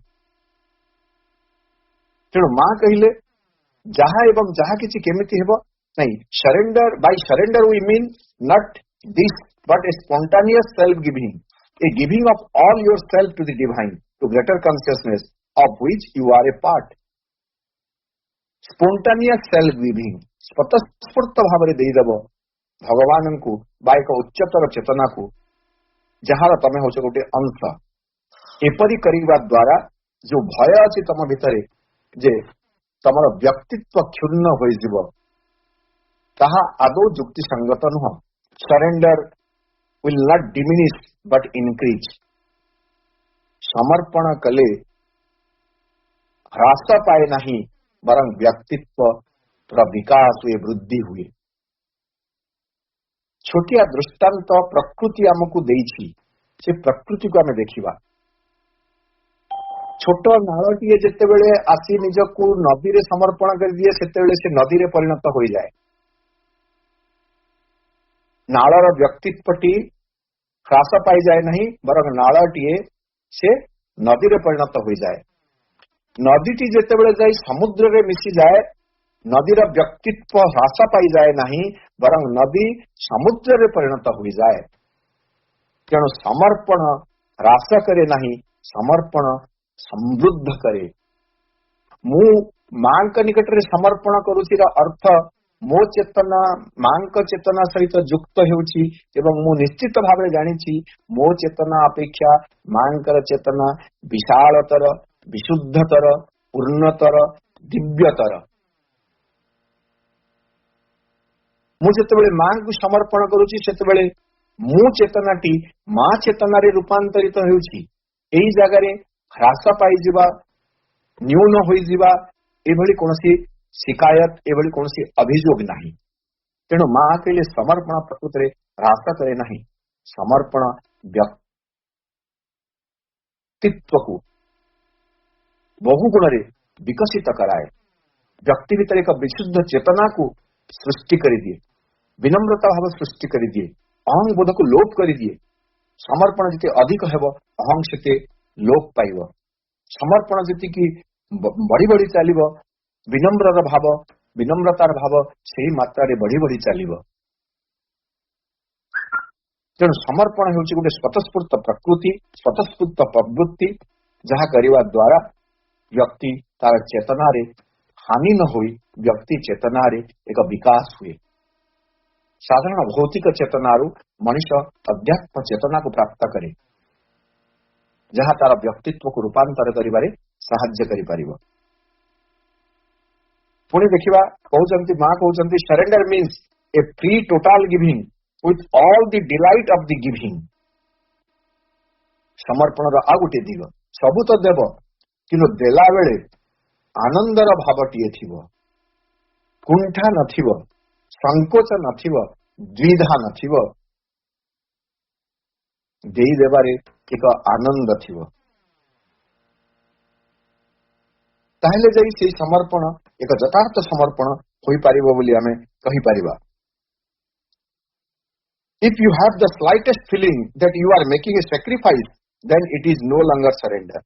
ତେଣୁ ମା କହିଲେ ଯାହା ଏବଂ ଯାହା କିଛି କେମିତି ହେବ ନାଇଁ, surrender, by surrender we mean not this but a spontaneous self giving, a giving of all your self to the divine, to greater consciousness of which you are a part. Spontaneous self giving, स्वतःस्फूर्त भाବରେ ଦେଇଦେବ ଭଗବାନଙ୍କୁ ବା ଏକ ଉଚ୍ଚତର ଚେତନାକୁ, ଯାହାର ତମେ ହଉଛ ଗୋଟେ ଅଂଶ। ଏପରି କରିବା ଦ୍ୱାରା ଯୋଉ ଭୟ ଅଛି ତମ ଭିତରେ ଯେ ତମର ବ୍ୟକ୍ତିତ୍ୱ କ୍ଷୁର୍ଣ୍ଣ ହୋଇଯିବ, ତାହା ଆଦୌ ଯୁକ୍ତିସଙ୍ଗତ ନୁହଁ। Surrender will not diminish but increase, ସମର୍ପଣ କଲେ ହ୍ରାସ ପାଏ ନାହିଁ, ବରଂ ବ୍ୟକ୍ତିତ୍ୱର ବିକାଶ ହୁଏ, ବୃଦ୍ଧି ହୁଏ। ଛୋଟିଆ ଦୃଷ୍ଟାନ୍ତ ପ୍ରକୃତି ଆମକୁ ଦେଇଛି, ସେ ପ୍ରକୃତିକୁ ଆମେ ଦେଖିବା। छोट नाड़ीए जितेबले आसी निजकू नदी रे समर्पण कर दिए सेतेबले से नदी रे परिणत हो जाए। नाळर व्यक्तित्वटी ह्रास पाई जाए नहीं बरं नाळटीए से नदी रे परिणत हो जाए। नदीटी जितेबले जाई समुद्र रे मिसी जाए नदीर व्यक्तित्व ह्रास पाई जाए नहीं बरं नदी समुद्र रे परिणत हो जाए। तेणु समर्पण ह्रास करे नहीं समर्पण समृद्ध करे। मु मां निकट रे समर्पण करुची अर्थ मो चेतना मां चेतना सहित युक्त होउची एवं मु निश्चित भाव जानी मो चेतना अपेक्षा मां चेतना विशालतर विशुद्धतर पूर्णतर दिव्यतर। मु जेतेबेले मां को समर्पण करुची सेतेबेले मु चेतनाटी मां चेतना रे रूपांतरित होउची। एही जगह रे ह्रास पाई जिबा न्यून होई जिबा एभली कोनसी शिकायत एभली कोनसी अभियोग नहीं। तेणु मां के लिए समर्पण प्रकृत रे ह्रास करे नहीं। समर्पण व्यक्तित्व को बहु गुण रे विकसित कराए। व्यक्ति भीतर एक विशुद्ध चेतना को सृष्टि कर दिए। विनम्रता भाव सृष्टि कर दिए। अहं बोध को लोप कर दिए। समर्पण जिते अधिक हेब अहं सेते लोप पाइब। समर्पण जीति की बढ़ी बढ़ी चलिब विनम्रर भाव विनम्रतार भाव सही मात्रा रे बढ़ी बढ़ी चलिब। तेणु समर्पण हेउची गोटे स्वतस्फूर्त प्रकृति स्वतस्फूर्त प्रवृत्ति जहा करने द्वारा व्यक्ति तार चेतना रे हानि न होई व्यक्ति चेतना रे एक विकास हुए। साधारण भौतिक चेतनारू मनुष्य अध्यात्म चेतना को प्राप्त करे जहाँ तार व्यक्तित्व को रूपांतर करिबारे सहाय्य करि परिबो। पुणी देखिबा कहउचंती मां कहउचंती surrender means a free total giving with all the delight of the giving. समर्पण रो आ गुटे दिग सबु तो देव किंतु देला बेले आनंदर भावटीए थिबो कुंठा नथिबो संकोच नथिबो द्विधा नथिबो देई देबारे एक आनंद थिबो। ताहले जाई से समर्पण एक यथार्थ समर्पण होई पारिबो बोली हमें कहि पारिबा। If you have the slightest feeling that you are making a sacrifice then it is no longer surrender.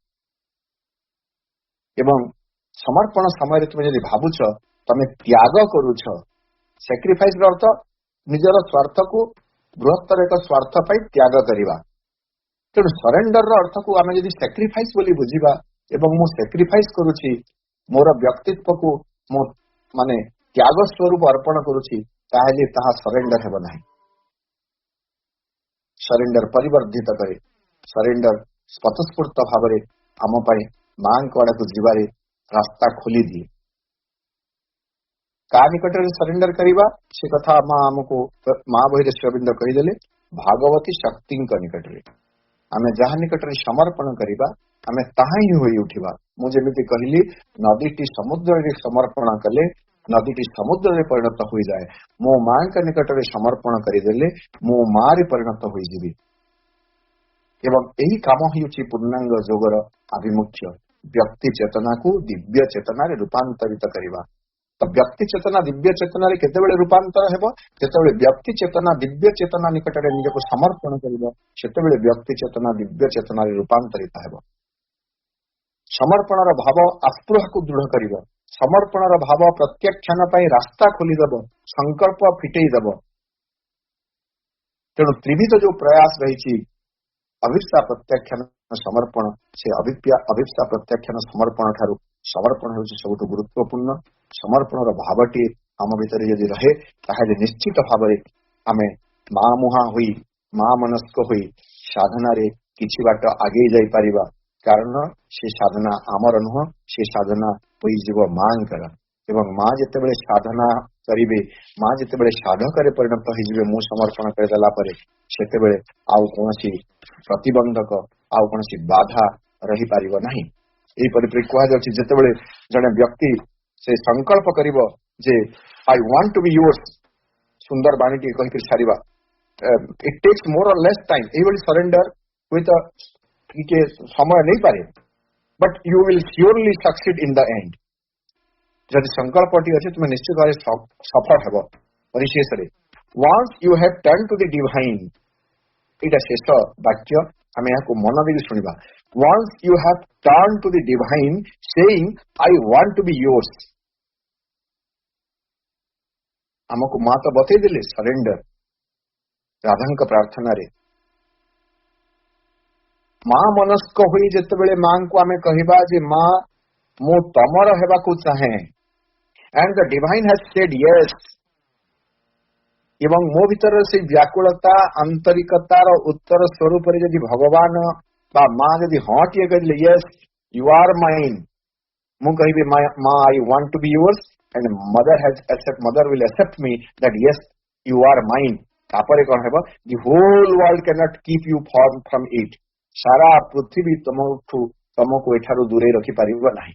एवं समर्पण समय तुम यदि भावुछ तमे त्याग करूछ सैक्रिफाइस अर्थ निजर स्वार्थ को बृहत्तर एक स्वार्थ पाई त्याग करिबा। तेणु सरेंडर अर्थ को आम यदि सैक्रिफाइस बोली बुझिबा एवं मु सैक्रिफाइस करुछि मोर व्यक्तित्व को मु माने त्याग स्वरूप अर्पण करुछि ताहेले ताहा सरेंडर हेबो नाही। सरेंडर परिवर्धित करे। सरेंडर स्वतस्फूर्त भाव आम पाई मां आड़ को जीवारे रास्ता खोली दिए। का निकट सरेंडर करिबा से कथा मां हमको मां बहिरे श्रविंद कहीदेले भागवती शक्ति निकट आम जहाँ निकट समर्पण करिबा आम ताहा ही होई उठिबा। मु जेमिति कहली नदीटी समुद्र रे समर्पण कले नदीटी समुद्र रे परिणत हो जाए। मो मां का निकट समर्पण करिदेले मो मां रे परिणत हो जिबी। एवं यही काम ही पूर्णांग जोगर आभिमुख्य व्यक्ति चेतना को दिव्य चेतना रे रूपांतरित करिबा। तो व्यक्ति चेतना दिव्य चेतना रे केतेबेले रूपांतर हेबो जेतेबेले व्यक्ति चेतना दिव्य चेतना निकट रे निजको समर्पण करिबो सेतेबेले व्यक्ति चेतना दिव्य चेतना रे रूपांतरित हेबो। समर्पणर भाव आस्पृह को दृढ़ करिबो। समर्पणर भाव प्रत्यक्षण पई रास्ता खोली देबो संकल्प फिटेई देबो। तेणु त्रिविध जो प्रयास रही अभिप्सा प्रत्याख्यान समर्पण से अभिप्सा प्रत्याख्यान समर्पण ठारू समर्पण होउछि सबुठ गुरुत्वपूर्ण। समर्पण भावटी आम भीतर यदि रहे ताहेले निश्चित भाव आमे मां मुहा होई मां मनस्क होई साधना रे किछि बाट आगे जाई परिबा। कारण से साधना आमर नुह से साधना होई जीव मांकर एवं मां जेतेबेले साधना करिवे मां जेतेबेले साधक रे परिणत होई जीवे मु समर्पण कर देला परे सेतेबेले आउ कोनसी प्रतिबंधक आउ कोनसी बाधा रही पारिबो नाही। एही परिप्रेक्षी कुहा जाउछि जेतेबेले जने व्यक्ति से संकल्प करिबो जे I want to be yours सुंदर बाणीटी कहि कर सारिबा it takes more or less time एही सरेंडर विथ के समय नहीं पारे but you will surely succeed in the end. जदि संकल्पटी अच्छे तुम्हें निश्चित भाव सफल हेब परिशेष रे. Once you have turned to the divine, इटा शेष वाक्य आम यहाँ मन देवी शुणा. Once you have turned to the divine, saying, I want to be yours. आमको माँ तो बतई देले सरेंडर राधा प्रार्थना रे. माँ मनस्क हुई जितेबले माँ को आम कहवा जे माँ मु तमर हेबाकु चाहे, and the divine has said yes. एवं मो भीतर से व्याकुलता आंतरिकतार उत्तर स्वरूप यदि भगवान बा माँ यदि हाँ टे कहले यस यू आर माइन, मु कहि माँ I want to be yours and mother will accept me that yes you are mine. तापर कौन हेबो the whole world can not keep you from it. सारा पृथ्वी तुमको एठारु दूरे रखि परिबो नाही.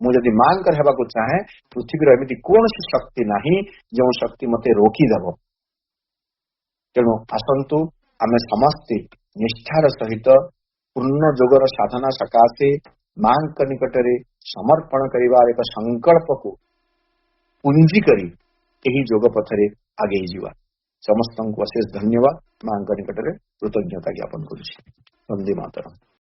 मु जदि मांग कर हेबाकु चाहे पृथ्वी एमती कौन शक्ति नाही जो शक्ति मते रोकी देबो. तेणु आसंतु आमे समस्ते निष्ठार सहित पूर्ण जोगर साधना सकाशे मां निकटरे समर्पण करिवार एक संकल्प को पुंजी करी एही जोग पथरे आगे जीवा. समस्त को अशेष धन्यवाद. मां निकटरे कृतज्ञता ज्ञापन करुछि. वंदे मातरम.